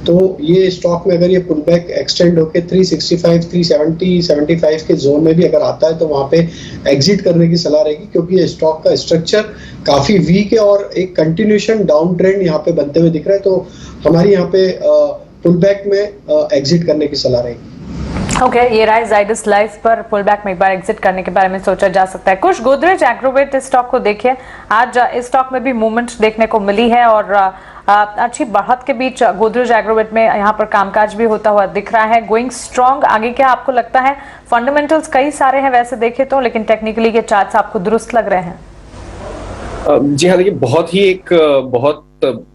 तो ये स्टॉक में अगर ये पुल बैक एक्सटेंड होकर 365 370 75 के जोन में भी अगर आता है तो वहां पे एग्जिट करने की सलाह रहेगी, क्योंकि ये स्टॉक का स्ट्रक्चर काफी वीक है और एक कंटिन्यूशन डाउन ट्रेंड यहाँ पे बनते हुए दिख रहा है। तो हमारी यहाँ पे पुल बैक में एग्जिट करने की सलाह रहेगी। ओके, ये राय जाइडस लाइफ पर पुल बैक में एक बार एग्जिट करने के बारे में सोचा जा सकता है। कुछ गोदरेज एग्रोवेट स्टॉक को देखिए, आज इस स्टॉक में भी मूवमेंट देखने को मिली है और अच्छी बढ़त के बीच गोदरेज एग्रोवेट में यहाँ पर कामकाज भी होता हुआ दिख रहा है। Going strong. आगे क्या आपको लगता है? फंडामेंटल्स कई सारे हैं वैसे देखे तो, लेकिन टेक्निकली के चार्ट्स आपको दुरुस्त लग रहे हैं? जी हाँ, देखिए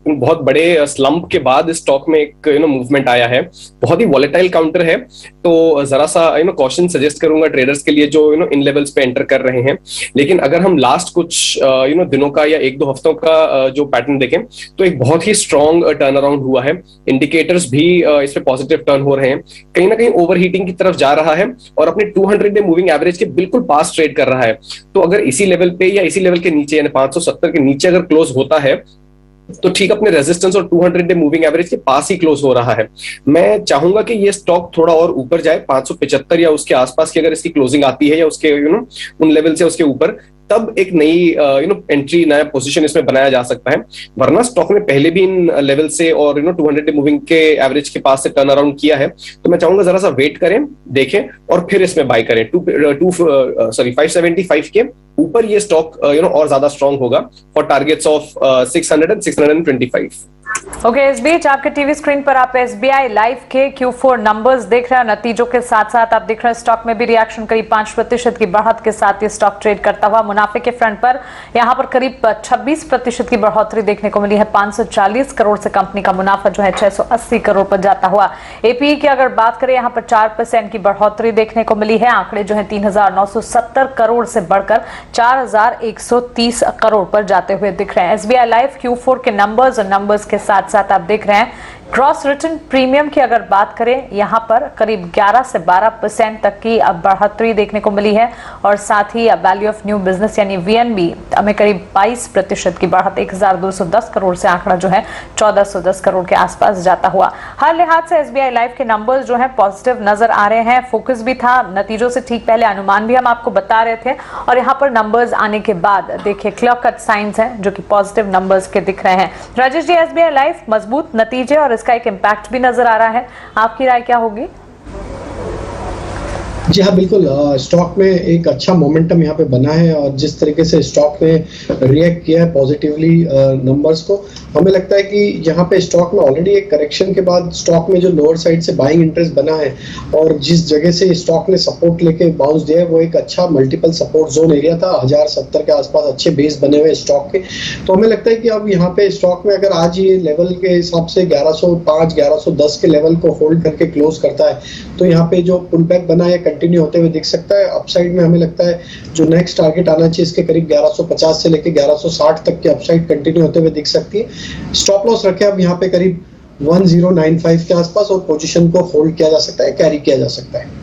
बहुत बड़े स्लंप के बाद इस स्टॉक में एक मूवमेंट आया है। बहुत ही वॉलेटाइल काउंटर है, तो जरा सा कॉशन सजेस्ट करूंगा ट्रेडर्स के लिए जो इन लेवल्स पे एंटर कर रहे हैं। लेकिन अगर हम लास्ट कुछ दिनों का या 1-2 हफ्तों का जो पैटर्न देखें तो एक बहुत ही स्ट्रॉन्ग टर्न अराउंड हुआ है। इंडिकेटर्स भी इस पे पॉजिटिव टर्न हो रहे हैं। कहीं ना कहीं ओवरहीटिंग की तरफ जा रहा है और अपने 200 डे मूविंग एवरेज के बिल्कुल पास ट्रेड कर रहा है। तो अगर इसी लेवल पे या इसी लेवल के नीचे यानी 570 के नीचे अगर क्लोज होता है तो ठीक अपने रेजिस्टेंस और 200 डे मूविंग एवरेज के पास ही क्लोज हो रहा है। मैं चाहूंगा कि ये स्टॉक थोड़ा और ऊपर जाए, 575 या उसके आसपास की अगर इसकी क्लोजिंग आती है या उसके उन लेवल से उसके ऊपर, तब एक नई एंट्री नया पोजीशन इसमें बनाया जा सकता है। वरना स्टॉक में पहले भी इन लेवल से और 200 डे मूविंग के एवरेज के पास से टर्न अराउंड किया है। तो मैं चाहूंगा जरा सा वेट करें, देखें और फिर इसमें बाय करें। 575 के ऊपर ये स्टॉक और ज्यादा स्ट्रॉन्ग होगा for targets of 600 and 625। Okay, इस बीच आपके टीवी स्क्रीन पर आप SBI लाइव के Q4 नंबर्स देख रहे हैं। नतीजों के साथ साथ आप देख रहे हैं स्टॉक में भी रिएक्शन करीब 5% की बढ़त के साथ ये स्टॉक ट्रेड करता हुआ। मुनाफे के फ्रंट पर यहां पर करीब 26% की बढ़ोतरी देखने को मिली है। 540 करोड़ से कंपनी का मुनाफा जो है 680 करोड़ पर जाता हुआ। APE की अगर बात करें, यहाँ पर 4% की बढ़ोतरी देखने को मिली है। आंकड़े जो है 3970 करोड़ से बढ़कर 4130 करोड़ पर जाते हुए दिख रहे हैं। SBI लाइव Q4 के नंबर्स और नंबर्स के साथ साथ आप देख रहे हैं ग्रॉस रिटर्न प्रीमियम की अगर बात करें, यहां पर करीब 11 से 12% तक की बढ़ोतरी देखने को मिली है और साथ ही वैल्यू ऑफ न्यू बिजनेस यानी VNB हमें करीब 22% की बढ़त 1210 करोड़ से आंकड़ा जो है 1410 करोड़ के आसपास जाता हुआ। हर लिहाज से SBI लाइव के नंबर्स जो है पॉजिटिव नजर आ रहे हैं। फोकस भी था, नतीजों से ठीक पहले अनुमान भी हम आपको बता रहे थे और यहाँ पर नंबर्स आने के बाद देखिए क्लियर कट साइंस हैं जो कि पॉजिटिव नंबर्स के दिख रहे हैं। राजेश जी, SBI लाइव मजबूत नतीजे और इसका एक इम्पैक्ट भी नजर आ रहा है, आपकी राय क्या होगी? जी हाँ, बिल्कुल। स्टॉक में एक अच्छा मोमेंटम यहाँ पे बना है और जिस तरीके से स्टॉक ने रिएक्ट किया है पॉजिटिवली नंबर्स को, हमें लगता है कि यहाँ पे स्टॉक में ऑलरेडी एक करेक्शन के बाद स्टॉक में जो लोअर साइड से बाइंग इंटरेस्ट बना है और जिस जगह से स्टॉक ने सपोर्ट लेके बाउंस दिया है वो एक अच्छा मल्टीपल सपोर्ट जोन एरिया था। 1070 के आसपास अच्छे बेस बने हुए स्टॉक के, तो हमें लगता है कि अब यहाँ पे स्टॉक में अगर आज ये लेवल के हिसाब से 1105 1110 के लेवल को होल्ड करके क्लोज करता है तो यहाँ पे जो पुल बैक बना है कंटिन्यू होते हुए दिख सकता है। अपसाइड में हमें लगता है जो नेक्स्ट टारगेट आना चाहिए इसके करीब 1150 से लेके 1160 तक की अपसाइड कंटिन्यू होते हुए दिख सकती है। स्टॉप लॉस रखे अब यहाँ पे करीब 1095 के आसपास और पोजीशन को होल्ड किया जा सकता है, कैरी किया जा सकता है।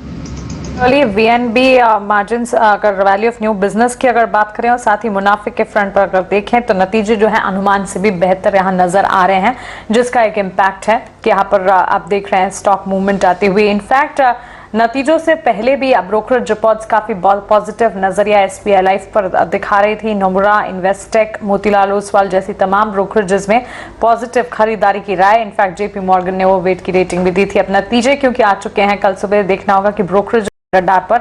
VNB मार्जिन्स अगर वैल्यू ऑफ न्यू बिजनेस की अगर बात करें और साथ ही मुनाफे के फ्रंट पर अगर देखें तो नतीजे जो है अनुमान से भी बेहतर यहाँ नजर आ रहे हैं, जिसका एक इम्पैक्ट है कि यहाँ पर आप देख रहे हैं स्टॉक मूवमेंट आती हुई। इनफैक्ट नतीजों से पहले भी ब्रोकरेज रिपोर्ट्स काफी पॉजिटिव नजरिया SBI लाइफ पर दिखा रही थी। नोमुरा, इन्वेस्टेक, मोतीलाल ओसवाल जैसी तमाम ब्रोकरेजेस में पॉजिटिव खरीदारी की राय। इनफैक्ट JP मॉर्गन ने वो वेट की रेटिंग भी दी थी। अब नतीजे क्योंकि आ चुके हैं, कल सुबह देखना होगा कि ब्रोकरेज रडार पर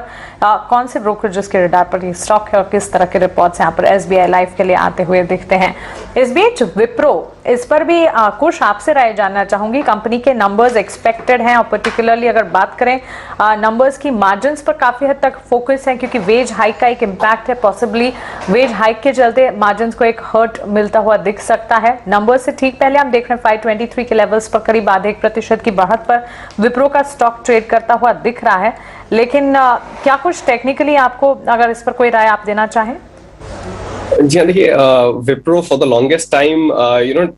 कौन से ब्रोकरेजेस के रडार पर ये स्टॉक है और किस तरह के रिपोर्ट्स यहाँ पर SBI लाइफ के लिए आते हुए दिखते हैं। इस बीच विप्रो, इस पर भी कुछ आपसे राय जानना चाहूंगी। कंपनी के नंबर्स एक्सपेक्टेड हैं और पर्टिकुलरली अगर बात करें नंबर्स की, मार्जिन्स पर काफी हद तक फोकस है क्योंकि वेज हाइक का एक इम्पैक्ट है। पॉसिबली वेज हाइक के चलते मार्जिन्स को एक हर्ट मिलता हुआ दिख सकता है। नंबर्स से ठीक पहले हम देख रहे हैं 523 के लेवल्स पर करीब आधे 1% की बढ़त पर विप्रो का स्टॉक ट्रेड करता हुआ दिख रहा है। लेकिन क्या कुछ टेक्निकली आपको अगर इस पर कोई राय आप देना चाहें? जी हाँ, देखिए Wipro for the longest time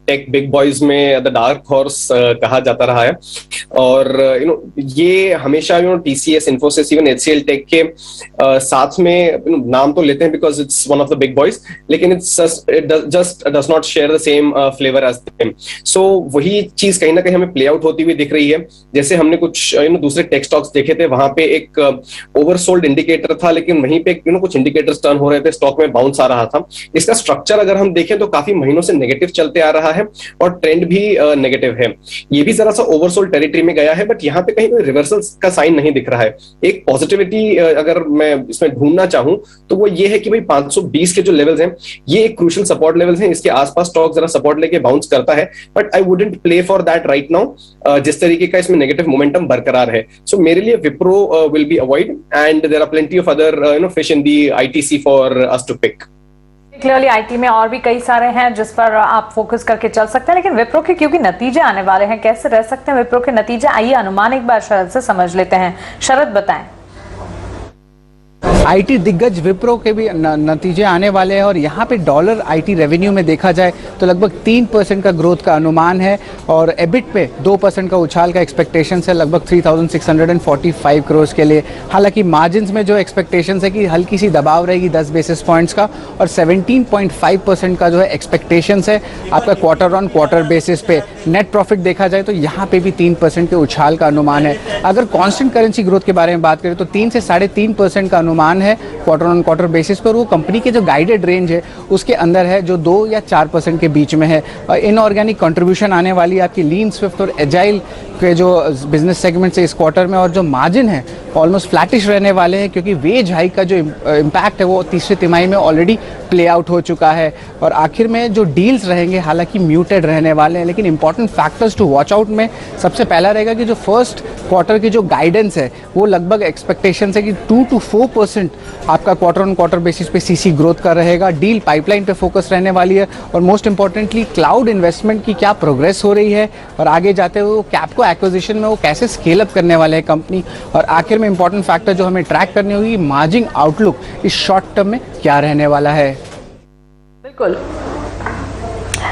tech big boys में द डार्क हॉर्स कहा जाता रहा है और ये हमेशा TCS, Infosys, even HCL tech के साथ में नाम तो लेते हैं because it's one of the big boys, लेकिन it just does not share the same flavour as them. So वही चीज कहीं ना कहीं हमें प्ले आउट होती हुई दिख रही है। जैसे हमने कुछ दूसरे टेक स्टॉक्स देखे थे, वहां पे एक ओवरसोल्ड इंडिकेटर था, लेकिन वहीं पे कुछ इंडिकेटर्स टर्न हो रहे थे, स्टॉक में बाउंस आ रहा था। इसका स्ट्रक्चर अगर हम देखें तो काफी महीनों से नेगेटिव चलते आ रहा है और ट्रेंड भी नेगेटिव है। ये भी जरा सा ओवरसोल्ड टेरिटरी में गया है, बट यहाँ पे कहीं कोई रिवर्सल का साइन नहीं दिख रहा है। एक पॉजिटिविटी अगर मैं इसमें ढूंढना चाहूं तो वो ये है कि भाई 520 के जो लेवल्स हैं ये एक क्रूशियल सपोर्ट लेवल्स हैं। इसके आसपास स्टॉक जरा सपोर्ट लेके बाउंस करता है, but I wouldn't play for that right now जिस तरीके का इसमें नेगेटिव मोमेंटम बरकरार है। सो मेरे लिए Wipro will be avoid and there are plenty of other fish in the ITC for us to pick. Clearly IT में और भी कई सारे हैं जिस पर आप फोकस करके चल सकते हैं, लेकिन विप्रो के क्योंकि नतीजे आने वाले हैं, कैसे रह सकते हैं विप्रो के नतीजे? आइए अनुमान एक बार शरद से समझ लेते हैं। शरद बताएं। IT दिग्गज विप्रो के भी नतीजे आने वाले हैं और यहाँ पे डॉलर IT रेवेन्यू में देखा जाए तो लगभग 3% का ग्रोथ का अनुमान है और एबिट पे 2% का उछाल का एक्सपेक्टेशन है लगभग 3,645 करोड़ के लिए। हालांकि मार्जिन्स में जो एक्सपेक्टेशन है कि हल्की सी दबाव रहेगी 10 बेसिस पॉइंट्स का और 17.5% का जो है एक्सपेक्टेशन है आपका क्वार्टर ऑन क्वार्टर बेसिस पे। नेट प्रॉफिट देखा जाए तो यहाँ पे भी 3% के उछाल का अनुमान है। अगर कॉन्स्टेंट करेंसी ग्रोथ के बारे में बात करें तो 3 से 3.5% का अनुमान है क्वार्टर ऑन क्वार्टर बेसिस पर। वो कंपनी के जो गाइडेड रेंज है उसके अंदर है जो 2 या 4% के बीच में है। इनऑर्गेनिक कंट्रीब्यूशन आने वाली है आपकी लीन, स्विफ्ट और एजाइल के जो बिजनेस सेगमेंट से इस क्वार्टर में और जो मार्जिन है ऑलमोस्ट फ्लैटिश रहने वाले हैं क्योंकि वेज हाइक का जो इम्पैक्ट है वो तीसरी तिमाही में ऑलरेडी प्ले आउट हो चुका है। और आखिर में जो डील्स रहेंगे हालांकि म्यूटेड रहने वाले हैं, लेकिन important factors to watch out में सबसे पहला रहेगा कि जो फर्स्ट क्वार्टर की जो गाइडेंस है वो लगभग एक्सपेक्टेशन है कि 2 to 4% आपका क्वार्टर ऑन क्वार्टर बेसिस पे CC ग्रोथ का रहेगा। डील पाइपलाइन पे फोकस रहने वाली है और मोस्ट इंपॉर्टेंटली क्लाउड इन्वेस्टमेंट की क्या प्रोग्रेस हो रही है और आगे जाते हुए कैपको एक्विजिशन में वो कैसे स्केल अप करने वाले हैं कंपनी। और आखिर में इंपॉर्टेंट फैक्टर जो हमें ट्रैक करनी होगी, मार्जिन आउटलुक इस शॉर्ट टर्म में क्या रहने वाला है। बिल्कुल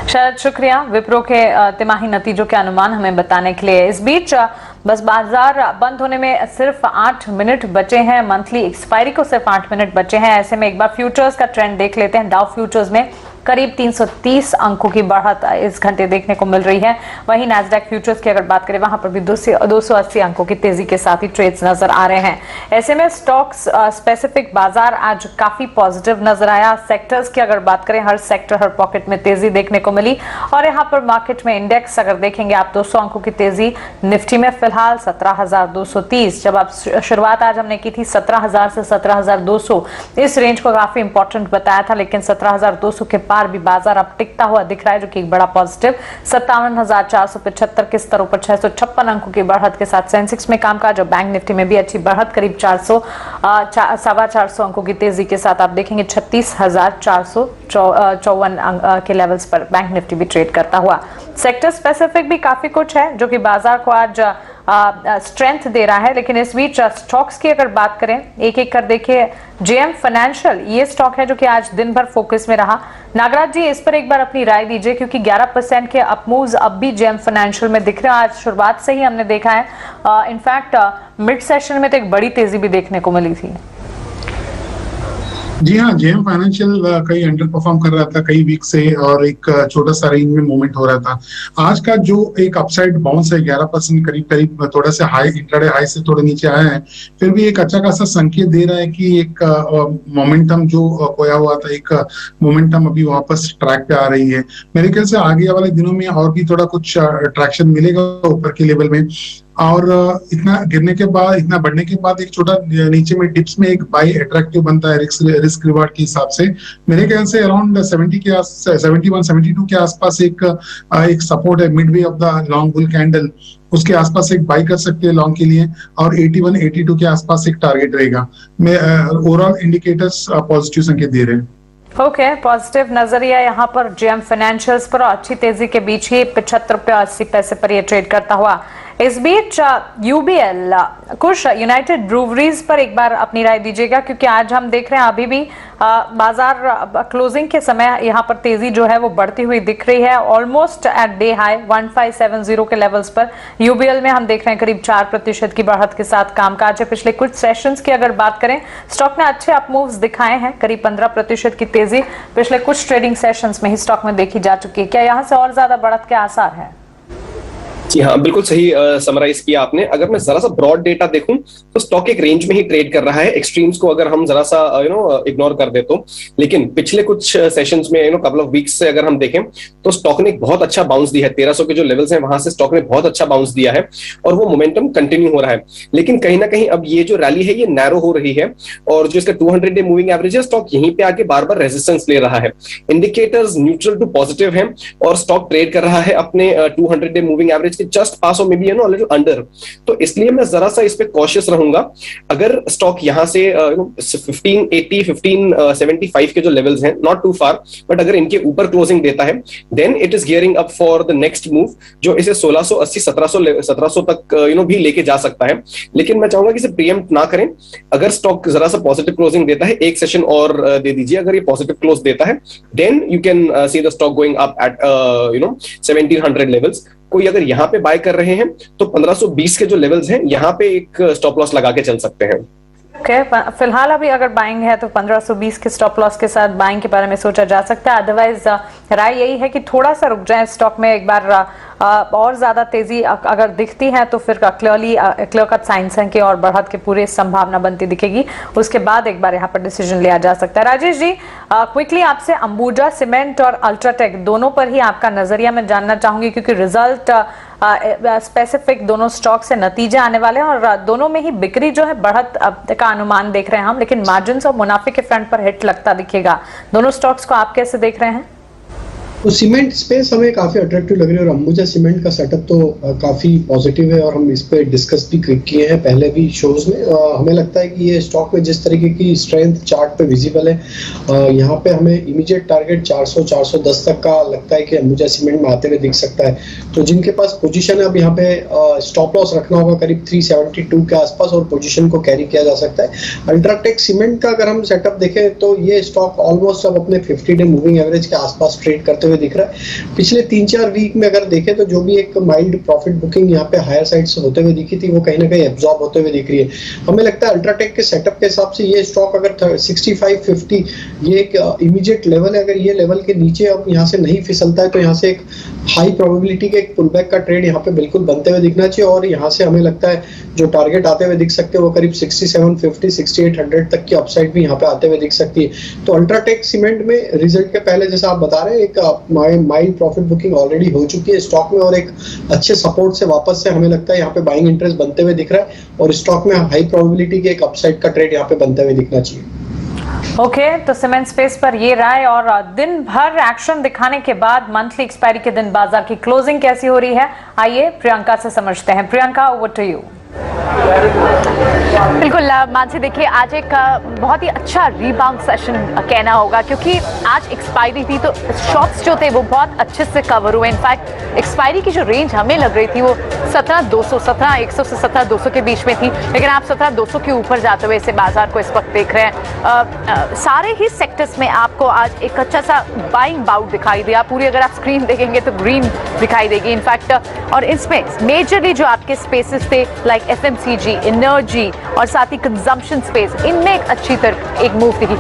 शरद, शुक्रिया विप्रो के तिमाही नतीजों के अनुमान हमें बताने के लिए। इस बीच बस बाजार बंद होने में सिर्फ 8 मिनट बचे हैं, मंथली एक्सपायरी को सिर्फ 8 मिनट बचे हैं। ऐसे में एक बार फ्यूचर्स का ट्रेंड देख लेते हैं। डाउ फ्यूचर्स में करीब 330 अंकों की बढ़त इस घंटे देखने को मिल रही है। वहीं नैस्डैक फ्यूचर्स की अगर बात करें वहां पर भी 280 अंकों की तेजी के साथ ही ट्रेड्स नजर आ रहे हैं। ऐसे में स्टॉक्स स्पेसिफिक बाजार आज काफी पॉजिटिव नजर आया। सेक्टर्स की अगर बात करें, हर सेक्टर हर पॉकेट में तेजी देखने को मिली और यहाँ पर मार्केट में इंडेक्स अगर देखेंगे आप 200 अंकों की तेजी निफ्टी में फिलहाल 17,230। जब आप शुरुआत आज हमने की थी 17,000 से 17,200, इस रेंज को काफी इंपॉर्टेंट बताया था, लेकिन 17,200 के पार भी बाजार अब टिकता हुआ दिख रहा है, जो कि एक बड़ा पॉजिटिव। 57,475 के स्तरों पर 656 अंकों की बढ़त के साथ सेंसेक्स में कामकाज और बैंक निफ्टी में भी अच्छी बढ़त करीब 400 अंकों की तेजी के साथ आप देखेंगे 36,454 के लेवल्स पर बैंक निफ्टी भी ट्रेड करता हुआ। सेक्टर स्पेसिफिक भी काफी कुछ है जो कि बाजार को आज स्ट्रेंथ दे रहा है, लेकिन इस बीच स्टॉक्स की अगर बात करें एक एक कर देखिए, जेएम फाइनेंशियल ये स्टॉक है जो कि आज दिन भर फोकस में रहा। नागराज जी, इस पर एक बार अपनी राय दीजिए, क्योंकि 11% के अपमूव्स अब भी जेएम फाइनेंशियल में दिख रहे हैं। आज शुरुआत से ही हमने देखा है, इनफैक्ट मिड सेशन में तो एक बड़ी तेजी भी देखने को मिली थी। जी हाँ, जेएम फाइनेंशियल कई अंडर परफॉर्म कर रहा था कई वीक से और एक छोटा सा रेंज में मूवमेंट हो रहा था। आज का जो एक अपसाइड बाउंस है 11% करीब थोड़ा सा हाई इंट्राडे हाई से थोड़े नीचे आया है, फिर भी एक अच्छा खासा संकेत दे रहा है कि एक मोमेंटम जो खोया हुआ था, एक मोमेंटम अभी वापस ट्रैक पे आ रही है। मेरे ख्याल से आगे वाले दिनों में और भी थोड़ा कुछ ट्रैक्शन मिलेगा ऊपर के लेवल में, और इतना गिरने के बाद, इतना बढ़ने के बाद एक छोटा नीचे में डिप्स में एक बाई अट्रैक्टिव बनता है रिस्क रिवार्ड के हिसाब से। मेरे ख्याल से अराउंड 71-72 के आसपास एक सपोर्ट है Midway of the long bull candle, उसके आसपास एक बाई कर सकते हैं लॉन्ग के लिए, और 81-82 के आसपास एक टारगेट रहेगा। ओवरऑल इंडिकेटर्स पॉजिटिव संकेत दे रहे हैं। ओके, पॉजिटिव नजरिया यहाँ पर जेएम फाइनेंशियल्स पर अच्छी तेजी के बीच ही 75 रुपये 80 पैसे पर यह ट्रेड करता हुआ। इस बीच यूबीएल कुछ यूनाइटेड ब्रूवरीज पर एक बार अपनी राय दीजिएगा, क्योंकि आज हम देख रहे हैं अभी भी बाजार क्लोजिंग के समय यहाँ पर तेजी जो है वो बढ़ती हुई दिख रही है। ऑलमोस्ट एट डे हाई 1570 के लेवल्स पर यूबीएल में हम देख रहे हैं करीब 4% की बढ़त के साथ कामकाज है। पिछले कुछ सेशंस की अगर बात करें, स्टॉक ने अच्छे अपमूव्स दिखाए हैं, करीब 15% की तेजी पिछले कुछ ट्रेडिंग सेशंस में ही स्टॉक में देखी जा चुकी है। क्या यहाँ से और ज्यादा बढ़त के आसार है? जी हाँ, बिल्कुल सही समराइज किया आपने। अगर मैं जरा सा ब्रॉड डेटा देखूं तो स्टॉक एक रेंज में ही ट्रेड कर रहा है, एक्सट्रीम्स को अगर हम जरा सा इग्नोर कर दे तो। लेकिन पिछले कुछ सेशंस में कपल ऑफ वीक्स से अगर हम देखें तो स्टॉक ने एक बहुत अच्छा बाउंस दिया है। 1300 के जो लेवल्स हैं वहां से स्टॉक ने बहुत अच्छा बाउंस दिया है और वो मोमेंटम कंटिन्यू हो रहा है। लेकिन कहीं ना कहीं अब ये जो रैली है ये नैरो हो रही है, और जो इसका 200 डे मूविंग एवरेज है, स्टॉक यहीं पे आके बार बार रेजिस्टेंस ले रहा है। इंडिकेटर्स न्यूट्रल टू पॉजिटिव है और स्टॉक ट्रेड कर रहा है अपने 200 डे मूविंग एवरेज के जस्ट पास में भी लिटिल अंडर। तो इसलिए मैं जरा सा इस पे कॉशियस रहूंगा। अगर स्टॉक यहां से 1580 1575 के जो लेवल्स हैं, नॉट टू फार, बट अगर इनके ऊपर क्लोजिंग देता है then it is gearing up for the next move, जो इसे 1680 1700 तक भी लेके जा सकता है। लेकिन मैं चाहूंगा कि इसे प्रीएम्प्ट ना करें। अगर स्टॉक जरा सा पॉजिटिव क्लोजिंग देता है, एक सेशन और दे दीजिए। अगर ये पॉजिटिव क्लोज देता है then you can see the stock going up at 1700 levels. कोई अगर यहाँ पे बाय कर रहे हैं तो 1520 के जो लेवल्स हैं यहाँ पे एक स्टॉप लॉस लगा के चल सकते हैं। फिलहाल अभी अगर बाइंग है तो 1520 के स्टॉप लॉस के साथ बाइंग के बारे में सोचा जा सकता है। अदरवाइज राय यही है कि थोड़ा सा रुक जाए स्टॉक में, एक बार और ज्यादा तेजी अगर दिखती है तो फिर क्लियर कट साइंस है कि और बढ़त के पूरे संभावना बनती दिखेगी, उसके बाद एक बार यहाँ पर डिसीजन लिया जा सकता है। राजेश जी, क्विकली आपसे अंबुजा सीमेंट और अल्ट्राटेक दोनों पर ही आपका नजरिया मैं जानना चाहूंगी, क्योंकि रिजल्ट स्पेसिफिक दोनों स्टॉक से नतीजे आने वाले हैं और दोनों में ही बिक्री जो है बढ़त का अनुमान देख रहे हैं हम, लेकिन मार्जिन और मुनाफे के फ्रंट पर हिट लगता दिखेगा। दोनों स्टॉक्स को आप कैसे देख रहे हैं? तो सीमेंट स्पेस हमें काफी अट्रैक्टिव लग रही है और अंबुजा सीमेंट का सेटअप तो काफी पॉजिटिव है और हम इस पे डिस्कस भी किए हैं पहले भी शोज में। हमें लगता है कि ये स्टॉक में जिस तरीके की स्ट्रेंथ चार्ट पे विजिबल है, यहाँ पे हमें इमीडिएट टारगेट 400-410 तक का लगता है कि अंबुजा सीमेंट में आते हुए दिख सकता है। तो जिनके पास पोजीशन है अब यहाँ पे स्टॉप लॉस रखना होगा करीब 372 के आसपास और पोजीशन को कैरी किया जा सकता है। अल्ट्राटेक सीमेंट का अगर हम सेटअप देखें तो ये स्टॉक ऑलमोस्ट अब अपने 50 डे मूविंग एवरेज के आसपास ट्रेड करते हुए दिख रहा है। पिछले 3-4 वीक में अगर देखें तो जो भी एक माइल्ड प्रॉफिट बुकिंग यहाँ पे हायर साइड से होते हुए दिखी थी वो कहीं ना कहीं एब्जॉर्ब होते हुए दिख रही है। हमें लगता है अल्ट्राटेक के सेटअप के हिसाब से ये स्टॉक अगर 65-50 ये एक इमीडिएट लेवल है, अगर ये लेवल के नीचे अब यहाँ से नहीं फिसलता है तो यहाँ से एक हाई प्रोबेबिलिटी के एक पुलबैक का ट्रेड यहाँ पे बिल्कुल बनते हुए दिखना चाहिए और यहाँ से हमें लगता है जो टारगेट आते हुए दिख सकते हैं वो करीब 6750 6800 तक की अपसाइड भी यहाँ पे आते हुए दिख सकती है। तो अल्ट्राटेक सीमेंट में रिजल्ट के पहले जैसा आप बता रहे हैं एक माइल्ड प्रॉफिट बुकिंग ऑलरेडी हो चुकी है स्टॉक में और एक अच्छे सपोर्ट से वापस से हमें लगता है यहाँ पे बाइंग इंटरेस्ट बनते हुए दिख रहा है और स्टॉक में हाई प्रोबेबिलिटी के एक अपसाइड का ट्रेड यहाँ पे बनते हुए दिखना चाहिए। ओके तो सीमेंट स्पेस पर ये राय और दिन भर एक्शन दिखाने के बाद मंथली एक्सपायरी के दिन बाजार की क्लोजिंग कैसी हो रही है, आइए प्रियंका से समझते हैं। Priyanka, over to you. बिल्कुल मानसी, देखिए आज एक बहुत ही अच्छा रीबाउंड सेशन कहना होगा क्योंकि आज एक्सपायरी थी तो शॉप्स जो थे वो बहुत अच्छे से कवर हुए। इनफैक्ट एक्सपायरी की जो रेंज हमें लग रही थी वो 17,200 17,100 से 17,200 के बीच में थी, लेकिन आप 17,200 के ऊपर जाते हुए इसे बाजार को इस वक्त देख रहे हैं। सारे ही सेक्टर्स में आपको आज एक अच्छा सा बाइंग बाउट दिखाई दिया। पूरी अगर आप स्क्रीन देखेंगे तो ग्रीन दिखाई देगी इनफैक्ट, और इसमें मेजरली जो आपके स्पेसेस थे लाइक एफएमसीजी, एनर्जी और साथ ही कंजम्पशन स्पेस, इनमें एक अच्छी तरह एक मूव दिखी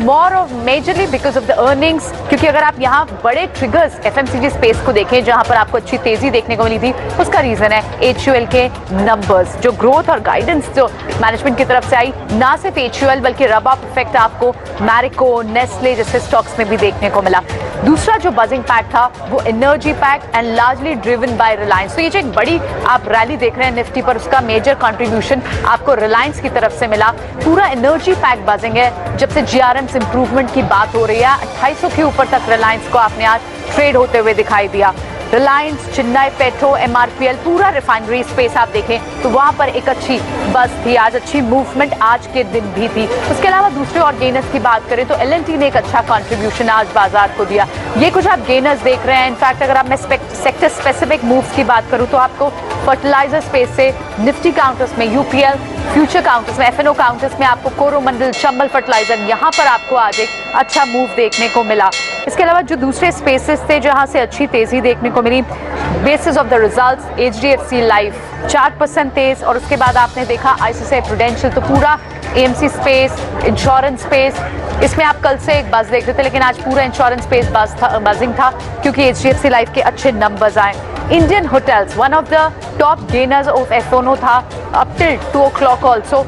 more of majorly because of the earnings, क्योंकि अगर आप यहाँ बड़े ट्रिगर्स एफएमसीजी स्पेस को देखें जहां पर आपको अच्छी तेजी देखने को मिली थी, उसका रीजन है एचयूएल के नंबर्स, जो ग्रोथ और गाइडेंस जो मैनेजमेंट की तरफ से आई, ना सिर्फ एचयूएल बल्कि रब ऑफ इफेक्ट आपको मैरिको, नेस्ले जैसे स्टॉक्स में भी देखने को मिला। दूसरा जो बजिंग पैक था वो energy pack and largely driven by Reliance. तो ये जो एक बड़ी आप रैली देख रहे हैं निफ्टी पर, उसका मेजर कंट्रीब्यूशन आपको रिलायंस की तरफ से मिला। पूरा एनर्जी पैक बजिंग है जब से जीआरएम्स इंप्रूवमेंट की बात हो रही है। 2800 के ऊपर तक रिलायंस को आपने आज ट्रेड होते हुए दिखाई दिया। रिलायंस, चेन्नई पेट्रो, एमआरपीएल, पूरा रिफाइनरी स्पेस आप देखें तो वहां पर एक अच्छी बस थी, आज अच्छी मूवमेंट आज के दिन भी थी। उसके अलावा दूसरे और गेनर्स की बात करें तो एलएनटी ने एक अच्छा कंट्रीब्यूशन आज बाजार को दिया। ये कुछ आप गेनर्स देख रहे हैं। इनफैक्ट अगर आप मैं सेक्टर स्पेसिफिक मूव्स की बात करूं तो आपको फर्टिलाइजर स्पेस से निफ्टी काउंटर्स में यूपीएल, फ्यूचर काउंटर्स में, एफएनओ काउंटर्स में आपको कोरोमंडल, चंबल फर्टिलाइजर, यहाँ पर आपको आज एक अच्छा मूव देखने को मिला। इसके अलावा जो दूसरे स्पेसेस थे जहां से अच्छी तेजी देखने को मिली, basis of the results, HDFC Life 4% तेज, और उसके बाद आपने देखा आईसीआईसीआई प्रूडेंशियल, तो पूरा एएमसी स्पेस, इंश्योरेंस स्पेस, इसमें आप कल से एक बज देख रहे थे लेकिन आज पूरा इंश्योरेंस स्पेस बजिंग था क्योंकि एचडीएफसी लाइफ के अच्छे नंबर्स आए। Indian Hotels one of the top gainers of FNO था अप टिल 2 o'clock ऑल्सो।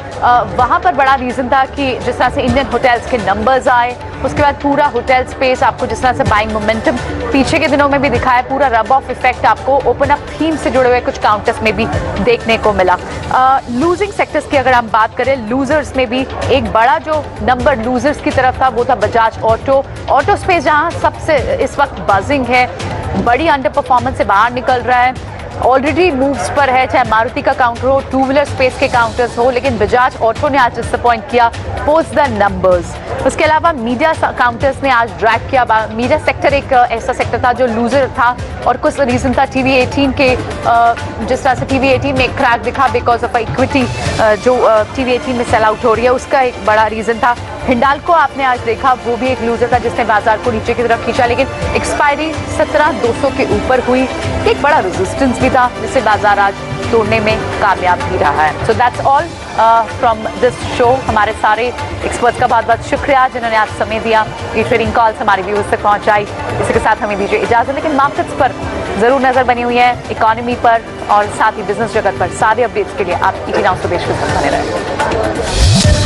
वहां पर बड़ा रीजन था कि जिस तरह से इंडियन होटल्स के नंबर्स आए, उसके बाद पूरा होटल स्पेस आपको जिस तरह से बाइंग मोमेंटम पीछे के दिनों में भी दिखाया, पूरा रब ऑफ इफेक्ट आपको ओपन अप थीम से जुड़े हुए कुछ काउंटर्स में भी देखने को मिला। लूजिंग सेक्टर्स की अगर हम बात करें, लूजर्स में भी एक बड़ा जो नंबर लूजर्स की तरफ था वो था बजाज ऑटो स्पेस, जहां सबसे इस वक्त बजिंग है, बड़ी अंडर परफॉर्मेंस से बाहर निकल रहा है, ऑलरेडी मूव्स पर है, चाहे मारुति का काउंटर हो, टू व्हीलर स्पेस के काउंटर्स हो, लेकिन बजाज ऑटो ने आज डिसअपॉइंट किया पोस्ट द नंबर्स। उसके अलावा मीडिया काउंटर्स ने आज ड्रैग किया। मीडिया सेक्टर एक ऐसा सेक्टर था जो लूजर था और कुछ रीजन था टीवी 18 के, जिस तरह से टीवी 18 में क्रैक दिखा बिकॉज ऑफ इक्विटी जो टीवी 18 में सेल आउट हो रही है, उसका एक बड़ा रीजन था। हिंडाल्को आपने आज देखा, वो भी एक लूजर था जिसने बाजार को नीचे की तरफ खींचा, लेकिन एक्सपायरी 17,200 के ऊपर हुई, एक बड़ा रेजिस्टेंस भी था जिसे बाजार आज तोड़ने में कामयाब भी रहा है। So that's all from this show. हमारे सारे एक्सपर्ट्स का बहुत बहुत शुक्रिया जिन्होंने आज समय दिया, ये ट्रेडिंग कॉल्स हमारे व्यूअर्स तक पहुंचाई। इसी के साथ हमें दीजिए इजाजत, लेकिन मार्केट्स पर जरूर नजर बनी हुई है, इकोनॉमी पर और साथ ही बिजनेस जगत पर। सारे अपडेट्स के लिए आप ET Now सुदेश के साथ बने रहें।